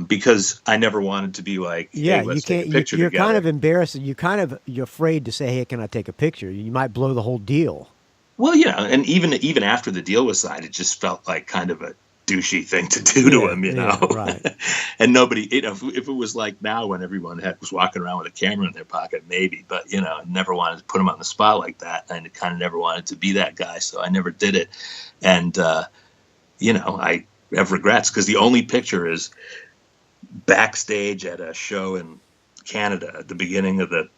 because I never wanted to be like, yeah, hey, let's you can't, take a picture you're together. kind of embarrassed. You're afraid to say, hey, can I take a picture? You might blow the whole deal. Well, and even after the deal was signed, it just felt like kind of a douchey thing to do to him, right. And nobody, if it was like now when everyone was walking around with a camera in their pocket, maybe, but, never wanted to put him on the spot like that. And kind of never wanted to be that guy. So I never did it. And, I have regrets because the only picture is backstage at a show in Canada at the beginning of the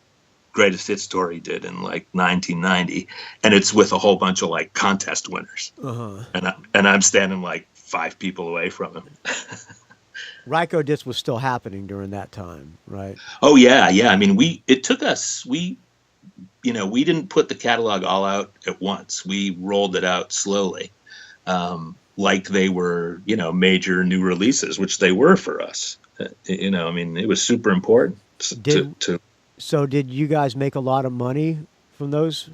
Greatest Hits tour he did in 1990. And it's with a whole bunch of contest winners. Uh-huh. And I'm standing 5 people away from him. Rykodisc was still happening during that time, right? Oh yeah. I mean, we didn't put the catalog all out at once. We rolled it out slowly, like they were, major new releases, which they were for us. I mean, it was super important to. So did you guys make a lot of money from those?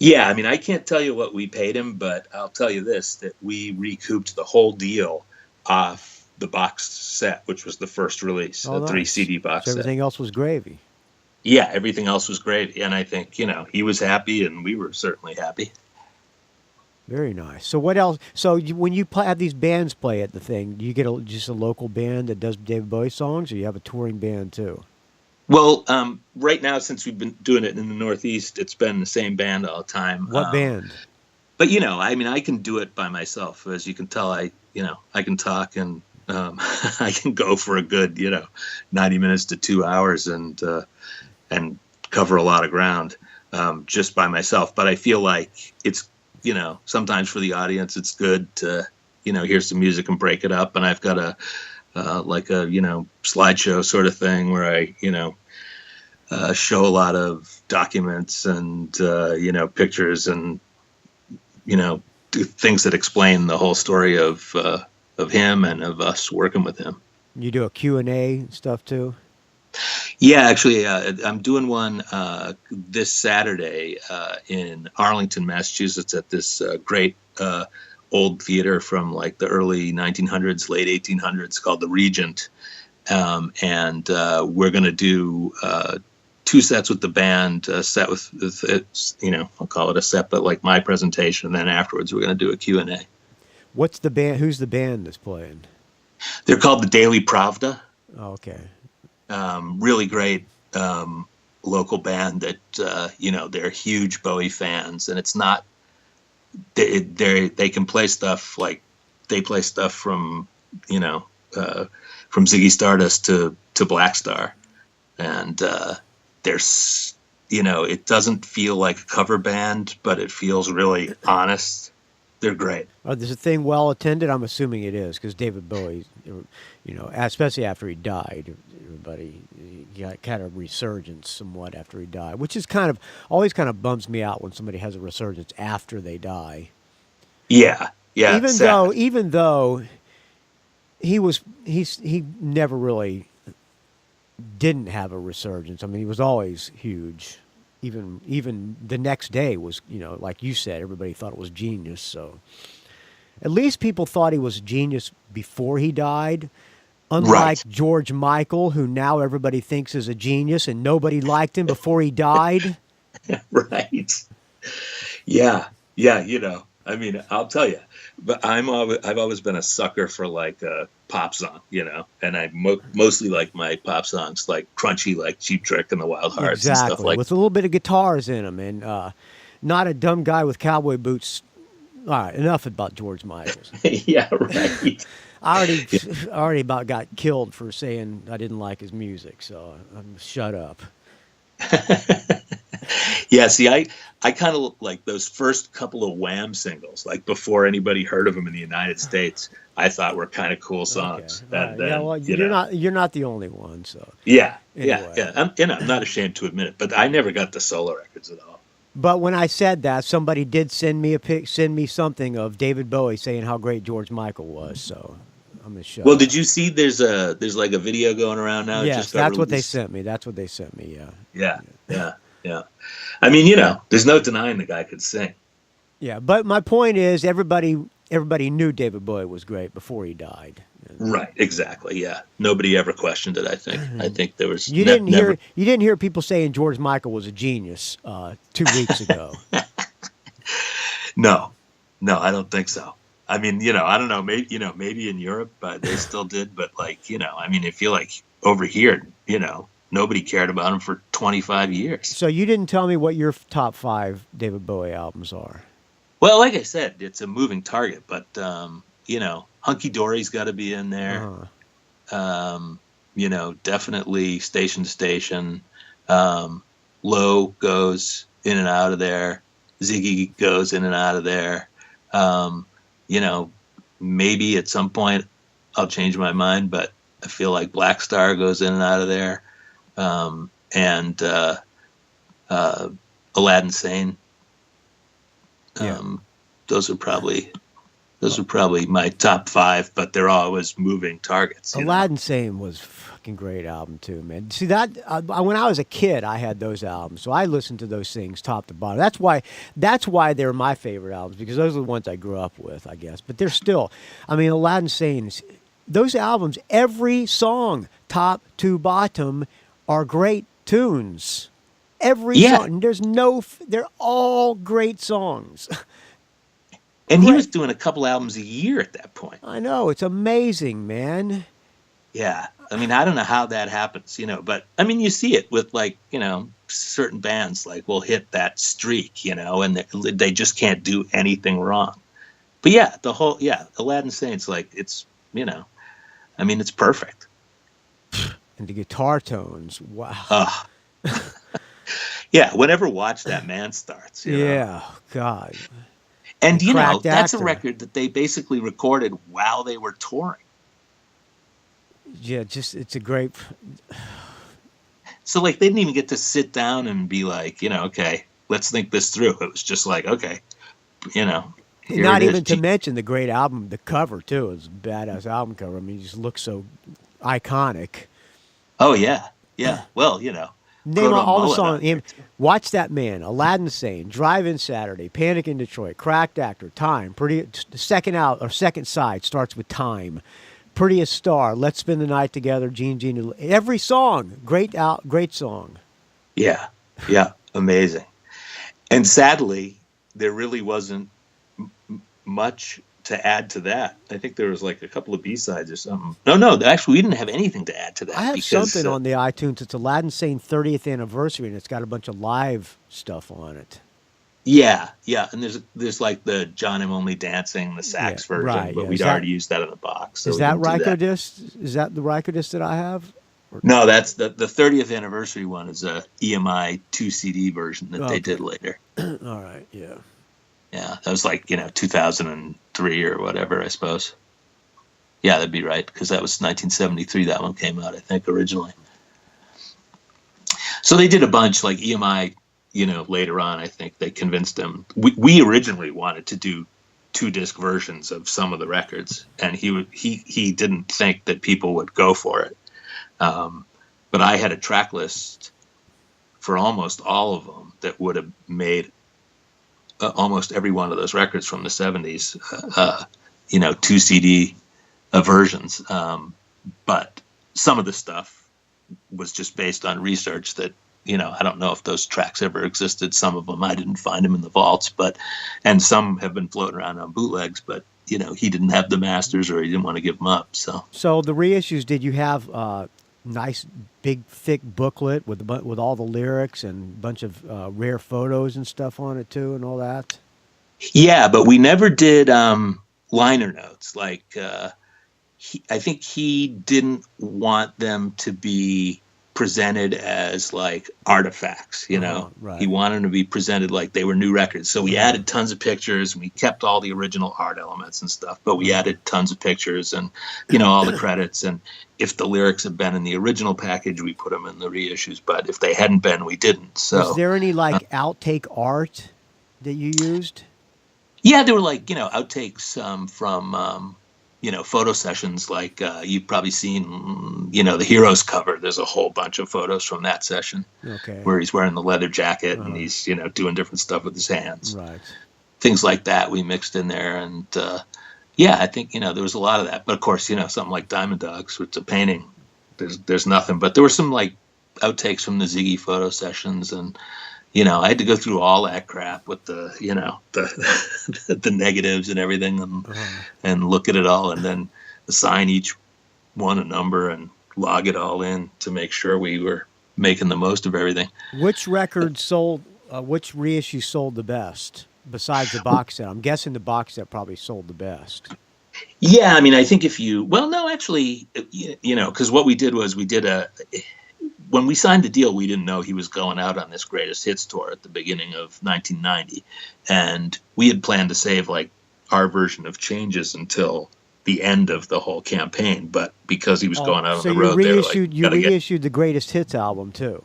Yeah, I mean, I can't tell you what we paid him, but I'll tell you this, that we recouped the whole deal off the box set, which was the first release, Oh, the 3 nice. CD box So set. everything else was gravy. Yeah, everything else was great. And I think, he was happy and we were certainly happy. Very nice. So what else? So when you have these bands play at the thing, do you get just a local band that does David Bowie songs, or you have a touring band too? Well, right now, since we've been doing it in the Northeast, it's been the same band all the time. What band? But, I mean, I can do it by myself. As you can tell, I can talk and I can go for a good, 90 minutes to 2 hours and cover a lot of ground just by myself. But I feel like it's, sometimes for the audience, it's good to, hear some music and break it up. And I've got a slideshow sort of thing where I, show a lot of documents and, pictures and, do things that explain the whole story of him and of us working with him. You do a Q&A stuff too? Yeah, actually, I'm doing one this Saturday in Arlington, Massachusetts at this great old theater from the early 1900s, late 1800s called the Regent. And we're going to do 2 sets with the band, a set with I'll call it a set, but my presentation. And then afterwards, we're going to do a Q&A. What's the band? Who's the band that's playing? They're called the Daily Pravda. Oh, okay. Really great local band that, they're huge Bowie fans. And it's not, they can play stuff they play stuff from Ziggy Stardust to Black Star, and there's it doesn't feel like a cover band, but it feels really honest. They're great. Is the thing well attended? I'm assuming it is, because David Bowie, especially after he died, everybody got kind of resurgence somewhat after he died, which is always kind of bums me out when somebody has a resurgence after they die. Yeah, yeah. Even though he never really didn't have a resurgence. I mean, he was always huge. Even the next day was, like you said, everybody thought it was genius. So at least people thought he was a genius before he died. Unlike George Michael, who now everybody thinks is a genius and nobody liked him before he died. Right. Yeah. Yeah. I mean, I'll tell you, but I've always been a sucker for like a pop song, and I mostly like my pop songs like crunchy, like Cheap Trick and the Wild Hearts and stuff like with a little bit of guitars in them, and not a dumb guy with cowboy boots. All right, enough about George Michael. Yeah, right. I already about got killed for saying I didn't like his music, so I'm shut up. Yeah, see, I kind of like those first couple of Wham singles, like before anybody heard of them in the United States. I thought were kind of cool songs. Okay. And then, yeah, well, you're not the only one. So yeah, anyway. yeah. I'm not ashamed to admit it, but I never got the solo records at all. But when I said that, somebody did send me something of David Bowie saying how great George Michael was. So I'm gonna show. Well, did you see? There's like a video going around now. Yes, that's what they sent me. Yeah. Yeah. I mean, there's no denying the guy could sing. Yeah, but my point is, everybody knew David Bowie was great before he died. Right. Exactly. Yeah. Nobody ever questioned it. I think. I think there was. You didn't hear people saying George Michael was a genius 2 weeks ago. No, I don't think so. I mean, I don't know. Maybe in Europe they still did, but like, I mean, I feel like over here, nobody cared about him for 25 years. So you didn't tell me what your top 5 David Bowie albums are. Well, like I said, it's a moving target, but Hunky Dory's got to be in there. Definitely Station to Station. Low goes in and out of there. Ziggy goes in and out of there. Maybe at some point I'll change my mind, but I feel like Black Star goes in and out of there. And Aladdin Sane. Those are probably my top 5, but they're always moving targets. Aladdin Sane was a fucking great album too, man. See that when I was a kid, I had those albums, so I listened to those things top to bottom. That's why they're my favorite albums, because those are the ones I grew up with, I guess. But they're still, I mean, Aladdin Sane, those albums, every song, top to bottom, are great tunes. Every song. They're all great songs. And he was doing a couple albums a year at that point. I know. It's amazing, man. Yeah. I mean, I don't know how that happens, but I mean, you see it with like, certain bands like will hit that streak, and they just can't do anything wrong. But yeah, Aladdin Saints, like it's, I mean, it's perfect. And the guitar tones, wow. Yeah, whenever Watch That Man starts. Yeah, God. And, that's a record that they basically recorded while they were touring. Yeah, it's a great... So, like, they didn't even get to sit down and be like, okay, let's think this through. It was just like, okay, Not even to mention the great album, the cover, too. It's a badass album cover. I mean, it just looks so iconic. Oh, yeah. Yeah. Well, Name all the songs. Watch That Man, Aladdin Sane, Drive-In Saturday, Panic in Detroit, Cracked Actor, Time. The second side starts with Time. Prettiest Star, Let's Spend the Night Together, Gene. Every song, great song. Yeah, amazing. And sadly, there really wasn't much to add to that. I think there was like a couple of B-sides or something. No, actually, we didn't have anything to add to that. I have something on the iTunes. It's Aladdin Sane 30th anniversary, and it's got a bunch of live stuff on it. Yeah, and there's like the John I'm Only Dancing, the sax version, right, but we'd already used that in the box. So is that Rykodisc? Is that the Rykodisc that I have? No, that's the 30th anniversary one is a EMI 2 CD version that they did later. All right, yeah. Yeah, that was like 2003 or whatever, I suppose. Yeah, that'd be right, because that was 1973. That one came out, I think, originally. So they did a bunch, like EMI. Later on, I think they convinced him. We originally wanted to do 2-disc versions of some of the records, and he didn't think that people would go for it. But I had a track list for almost all of them that would have made almost every one of those records from the 70s, 2 CD versions. But some of the stuff was just based on research that, I don't know if those tracks ever existed. Some of them, I didn't find them in the vaults, and some have been floating around on bootlegs, but, he didn't have the masters, or he didn't want to give them up. So the reissues, did you have nice, big, thick booklet with all the lyrics and a bunch of rare photos and stuff on it too, and all that? Yeah, but we never did liner notes. Like, I think he didn't want them to be presented as like artifacts, Right. He wanted them to be presented like they were new records. So we added tons of pictures, and we kept all the original art elements and stuff, but we added tons of pictures and, all the credits. And if the lyrics had been in the original package, we put them in the reissues, but if they hadn't been, we didn't. So was there any like outtake art that you used? Yeah, there were like, outtakes from, photo sessions. Like you've probably seen, the Heroes cover. There's a whole bunch of photos from that session where he's wearing the leather jacket and he's, doing different stuff with his hands. Right. Things like that we mixed in there. And yeah, I think, there was a lot of that. But of course, something like Diamond Dogs, which is a painting, there's nothing. But there were some like outtakes from the Ziggy photo sessions, and I had to go through all that crap with the, the negatives and everything, and look at it all, and then assign each one a number and log it all in to make sure we were making the most of everything. Which record sold? Which reissue sold the best besides the box set? I'm guessing the box set probably sold the best. Yeah, I mean, I think because what we did was when we signed the deal, we didn't know he was going out on this greatest hits tour at the beginning of 1990. And we had planned to save like our version of Changes until the end of the whole campaign. But because he was going out on the road, you reissued the greatest hits album too.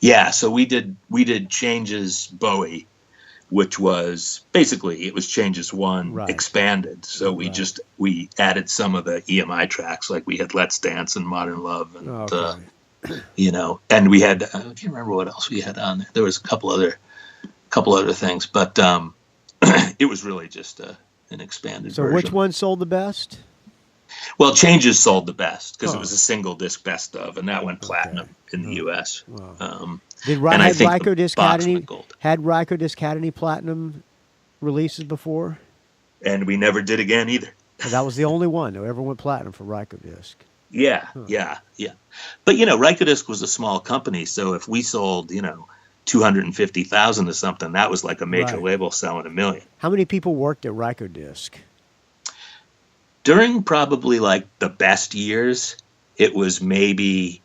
Yeah. So we did Changes Bowie, which was basically, it was Changes 1 expanded. So we added some of the EMI tracks, like we had Let's Dance and Modern Love and, and we had, I can't remember what else we had on there. There was a couple other things, but it was really just an expanded version. So which one sold the best? Well, Changes sold the best because it was a single disc best of, and that went platinum in the U.S. Wow. Had Rykodisc had any platinum releases before? And we never did again either. That was the only one that ever went platinum for Rykodisc. Yeah. But, Rykodisc was a small company, so if we sold, 250,000 to something, that was like a major label selling 1 million. How many people worked at Rykodisc? During probably like the best years, it was maybe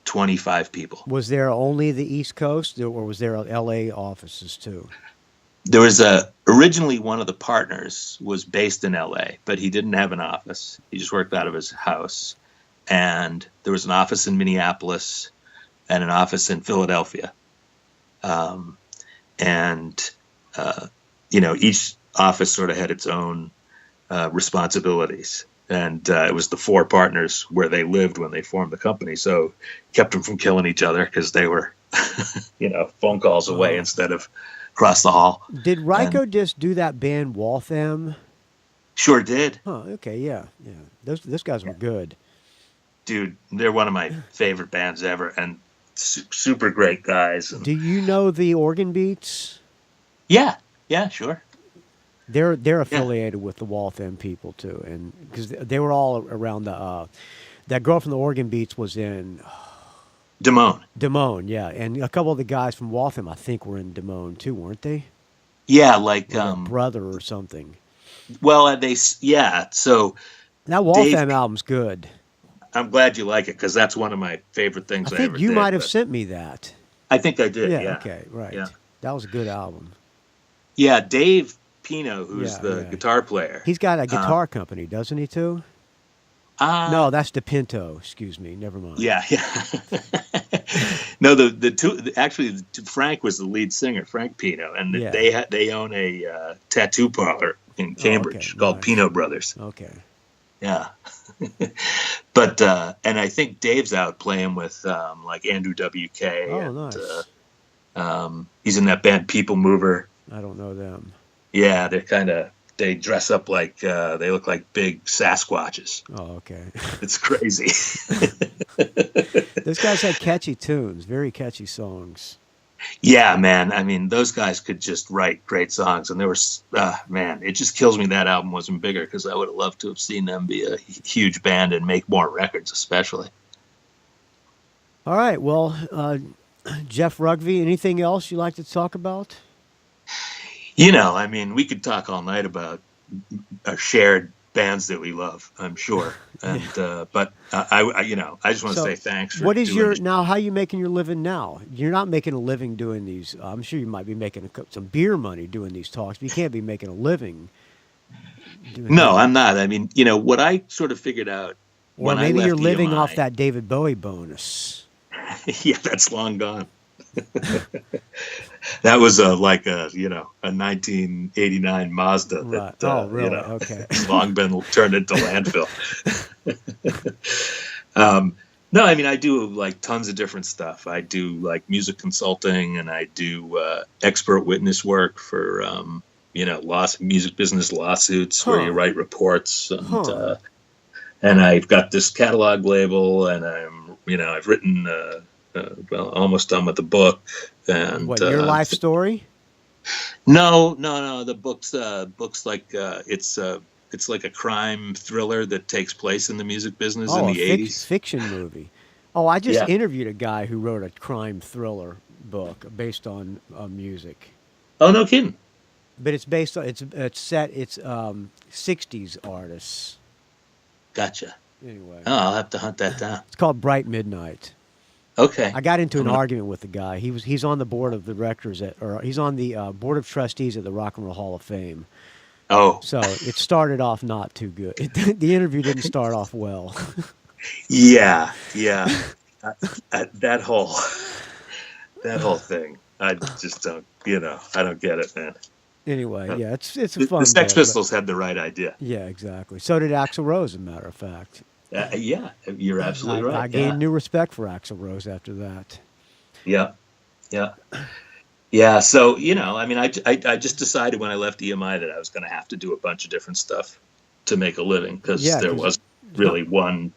25 people. Was there only the East Coast, or was there L.A. offices too? There was originally one of the partners was based in L.A., but he didn't have an office. He just worked out of his house. And there was an office in Minneapolis and an office in Philadelphia. Each office sort of had its own responsibilities. And it was the 4 partners where they lived when they formed the company. So kept them from killing each other because they were, phone calls away instead of across the hall. Did Rykodisc do that band Waltham? Sure did. Oh, okay, yeah. Those guys were good. Dude, they're one of my favorite bands ever, and super great guys. And, do you know the Organ Beats? Yeah, sure. They're affiliated with the Waltham people too, and because they were all around that girl from the Organ Beats was in Des Moines, yeah, and a couple of the guys from Waltham, I think, were in Des Moines too, weren't they? Yeah, like brother or something. Well, so that Waltham album's good. I'm glad you like it because that's one of my favorite things I ever did. I think you might have sent me that. I think I did. Yeah. Okay. Right. Yeah. That was a good album. Yeah, Dave Pino, who's the guitar player. He's got a guitar company, doesn't he, too? No, that's DePinto. Excuse me. Never mind. Yeah. No, the two actually Frank was the lead singer, Frank Pino, and they own a tattoo parlor in Cambridge called Pino Brothers. Okay. Yeah. But and I think Dave's out playing with like Andrew WK. Oh, nice. He's in that band People Mover. I don't know them. Yeah, they dress up like they look like big Sasquatches. Oh, okay. It's crazy. Those guys had catchy tunes, very catchy songs. Yeah, man. I mean, those guys could just write great songs, and there was man. It just kills me that album wasn't bigger, because I would have loved to have seen them be a huge band and make more records, especially. All right. Well, Jeff Rougvie, anything else you'd like to talk about? I mean, we could talk all night about our shared bands that we love, I'm sure. And but I just want to say thanks. What is now? How are you making your living now? You're not making a living doing these. I'm sure you might be making some beer money doing these talks, but you can't be making a living. No, I'm not. I mean, what I sort of figured out. Well, maybe you're living off that David Bowie bonus. Yeah, that's long gone. That was a 1989 Mazda that really? Okay. has long been turned into landfill. No, I mean, I do like tons of different stuff. I do like music consulting, and I do expert witness work for music business lawsuits where you write reports, and I've got this catalog label, and I've written almost done with the book. And what, your life story? No. The book's like it's like a crime thriller that takes place in the music business in the 80s. Fiction movie. Oh, I just interviewed a guy who wrote a crime thriller book based on music. Oh, no kidding. But it's based on it's 60s artists. Gotcha. Anyway. Oh, I'll have to hunt that down. It's called Bright Midnight. Okay. I got into an argument with the guy. He's on the board of directors he's on the board of trustees at the Rock and Roll Hall of Fame. Oh. So it started off not too good. The interview didn't start off well. Yeah. That whole thing. I just don't, I don't get it, man. Anyway, it's a fun. The Sex Pistols had the right idea. Yeah, exactly. So did Axl Rose, as a matter of fact. Yeah, you're absolutely right. I gained new respect for Axl Rose after that. Yeah. So I mean, I just decided when I left EMI that I was going to have to do a bunch of different stuff to make a living, because there wasn't really one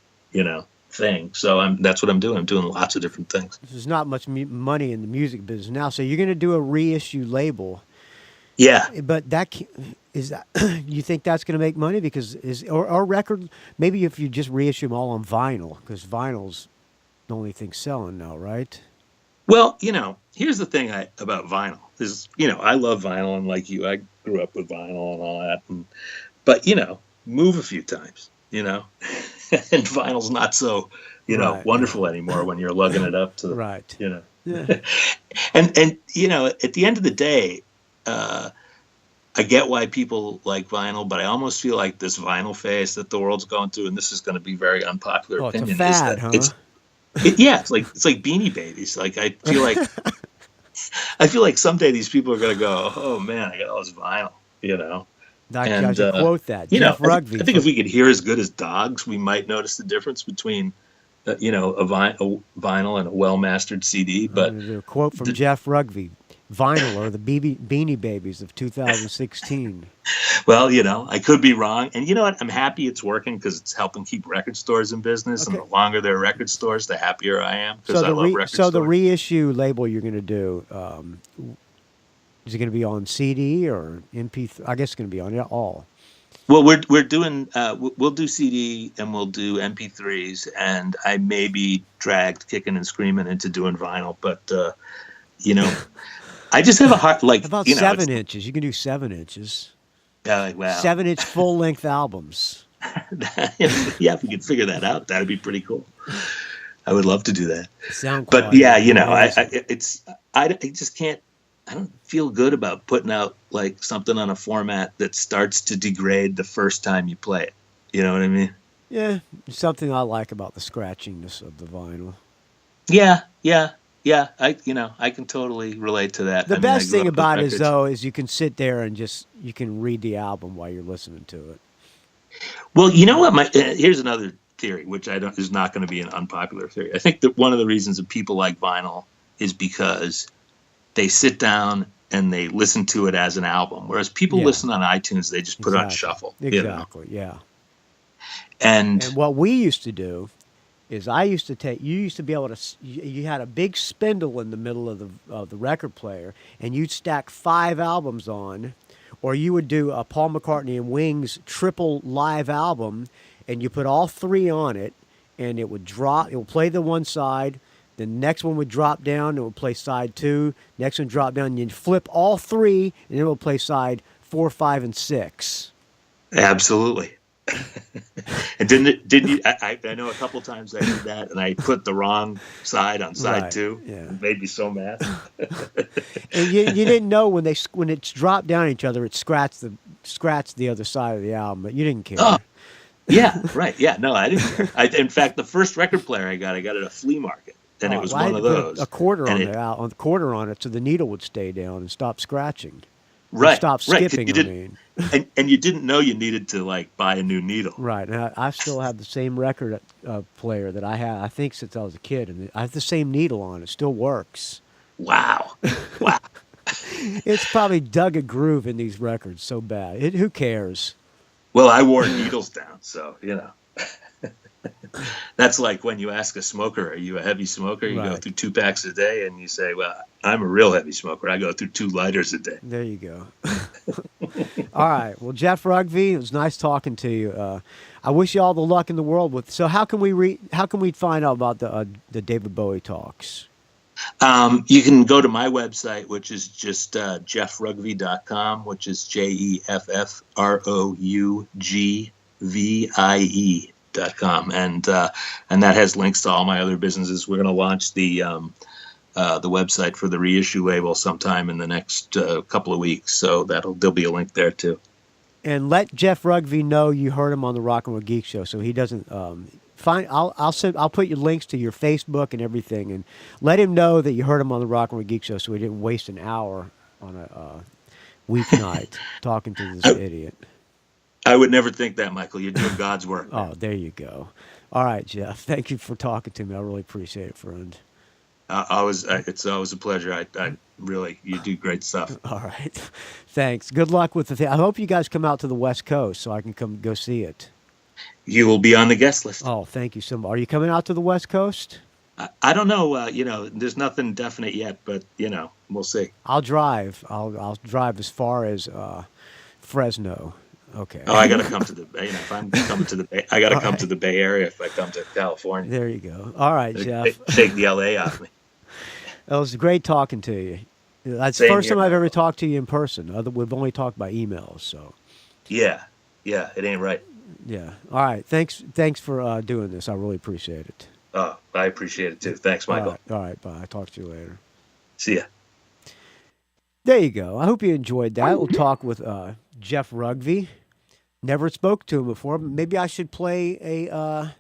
thing. So that's what I'm doing. I'm doing lots of different things. There's not much money in the music business now, so you're going to do a reissue label. Yeah, but you think that's going to make money, because or record, maybe if you just reissue them all on vinyl, because vinyl's the only thing selling now, right? Well, here's the thing about vinyl is, I love vinyl, and like you, I grew up with vinyl and all that, but move a few times, and vinyl's not so wonderful anymore when you're lugging it up to the right. Yeah. and at the end of the day, I get why people like vinyl, but I almost feel like this vinyl phase that the world's going through, and this is going to be very unpopular opinion. It's a fad, huh? It's like Beanie Babies. Like I feel like someday these people are going to go, oh man, I got all this vinyl, I should quote that. Jeff Rougvie. I think if we could hear as good as dogs, we might notice the difference between a vinyl and a well-mastered CD. But a quote from Jeff Rougvie. Vinyl or the Beanie Babies of 2016. Well, I could be wrong. And you know what? I'm happy it's working, because it's helping keep record stores in business. Okay. And the longer there are record stores, the happier I am, because I love record stores. So the reissue label you're going to do, is it going to be on CD or MP3? I guess it's going to be on all. Well, we're doing we'll do CD and we'll do MP3s, and I may be dragged kicking and screaming into doing vinyl, but I just have a heart about 7 inches. You can do 7 inches. Wow. 7-inch full-length albums. Yeah, if we could figure that out, that'd be pretty cool. I would love to do that. Sound but quality, yeah, I just can't. don't feel good about putting out like something on a format that starts to degrade the first time you play it. You know what I mean? Yeah, something I like about the scratchiness of the vinyl. Yeah. I can totally relate to that. The best thing about it is, though, is you can sit there and you can read the album while you're listening to it. Well, you know what? Here's another theory, which is not going to be an unpopular theory. I think that one of the reasons that people like vinyl is because they sit down and they listen to it as an album, whereas people listen on iTunes, they just put it on shuffle. Exactly, yeah. And what we used to do is you used to be able to, you had a big spindle in the middle of the record player, and you'd stack 5 albums on, or you would do a Paul McCartney and Wings triple live album, and you put all 3 on it, and it would play the one side, the next one would drop down, it would play side 2, next one drop down, and you'd flip all 3, and it would play side 4, 5, and 6. Absolutely. And didn't you? I know a couple times I did that, and I put the wrong side on side 2. Yeah. It made me so mad. And you didn't know when it's dropped down each other, it scratched the other side of the album, but you didn't care. Oh, yeah, right. Yeah, no, I didn't care. In fact, the first record player I got at a flea market, and it was one of those. A quarter on it, so the needle would stay down and stop scratching. Right. Stop skipping. And you didn't know you needed to like buy a new needle. Right. And I still have the same record player that I had, I think, since I was a kid, and I have the same needle on. It still works. Wow. It's probably dug a groove in these records so bad. Who cares? Well, I wore needles down, so That's like when you ask a smoker, are you a heavy smoker? You go through 2 packs a day, and you say, well, I'm a real heavy smoker. I go through 2 lighters a day. There you go. All right. Well, Jeff Rougvie, it was nice talking to you. I wish you all the luck in the world. So how can we find out about the David Bowie talks? You can go to my website, which is just jeffrougvie.com, which is JEFFROUGVIE.com, and that has links to all my other businesses. We're going to launch the website for the reissue label sometime in the next couple of weeks, so there'll be a link there too. And let Jeff Rougvie know you heard him on the Rock and Roll Geek Show, so he doesn't. I'll put your links to your Facebook and everything, and let him know that you heard him on the Rock and Roll Geek Show, so he didn't waste an hour on a weeknight talking to this idiot. I would never think that, Michael. You're doing God's work. Oh, there you go. All right, Jeff. Thank you for talking to me. I really appreciate it, friend. It's always a pleasure. I really, you do great stuff. All right. Thanks. Good luck with the thing. I hope you guys come out to the West Coast so I can come go see it. You will be on the guest list. Oh, thank you so much. Are you coming out to the West Coast? I don't know. There's nothing definite yet, but we'll see. I'll drive. I'll drive as far as Fresno. Okay. Oh, I got to come to the Bay. If I'm coming to the Bay, I got to come to the Bay Area if I come to California. There you go. All right, Jeff. Take the LA off me. It was great talking to you. That's the first time I've ever talked to you in person. We've only talked by emails, so. Yeah, it ain't right. Yeah. All right. Thanks for doing this. I really appreciate it. Oh, I appreciate it too. Thanks, Michael. All right. Bye. I'll talk to you later. See ya. There you go. I hope you enjoyed that. We'll talk with Jeff Rougvie. Never spoke to him before, but maybe I should play a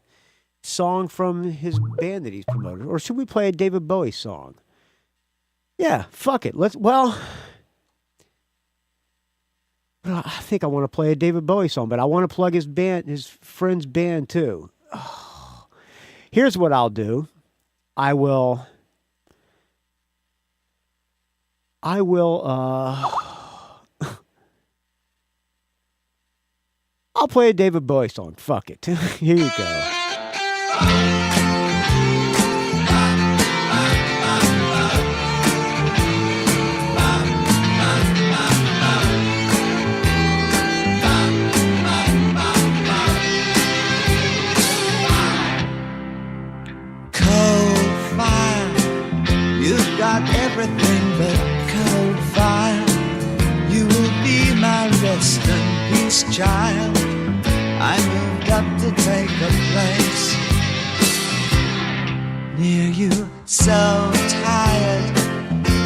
song from his band that he's promoted. Or should we play a David Bowie song? Yeah, fuck it. I think I want to play a David Bowie song, but I want to plug his friend's band too. Oh. Here's what I'll do. I'll play a David Bowie song. Fuck it. Here you go. Cold fire, you've got everything but cold fire. You will be my rest and peace, child. I moved up to take a place near you, so tired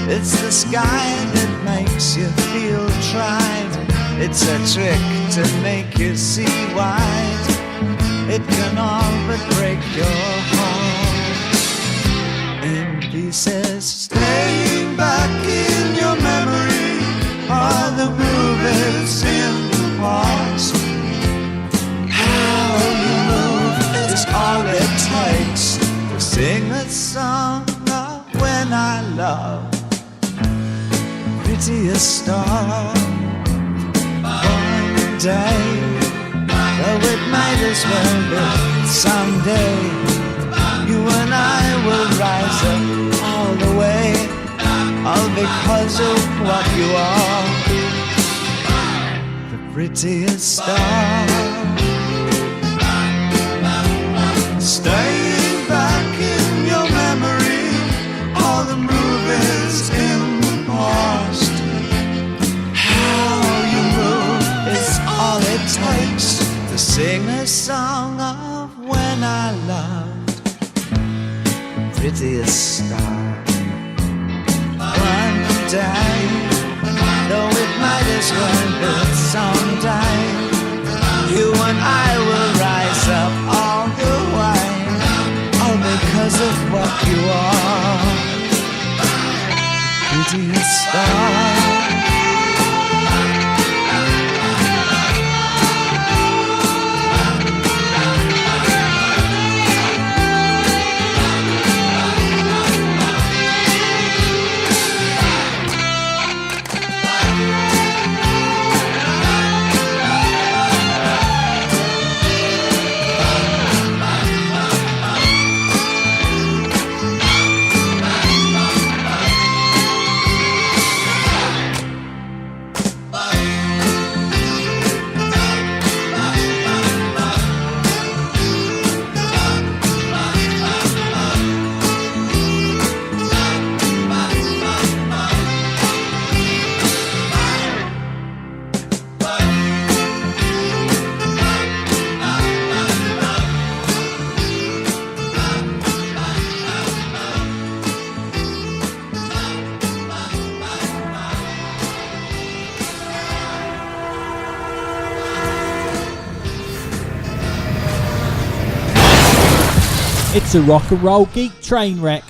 It's the sky that makes you feel tried. It's a trick to make you see wide. It can all but break your heart in pieces. Staying back in your memory are the movies in the past. How you move is all it takes to sing a song of when I love. Prettiest star one day, though it might as well be someday. You and I will rise up all the way, all because of what you are, the prettiest star. Staying back in your memory, all the movies in the past. How you move is all it takes to sing a song of when I loved. Prettiest star. One day, though it might as well be someday, you and I will rise up all the way, all because of what you are. Prettiest star. It's a rock and roll geek train wreck.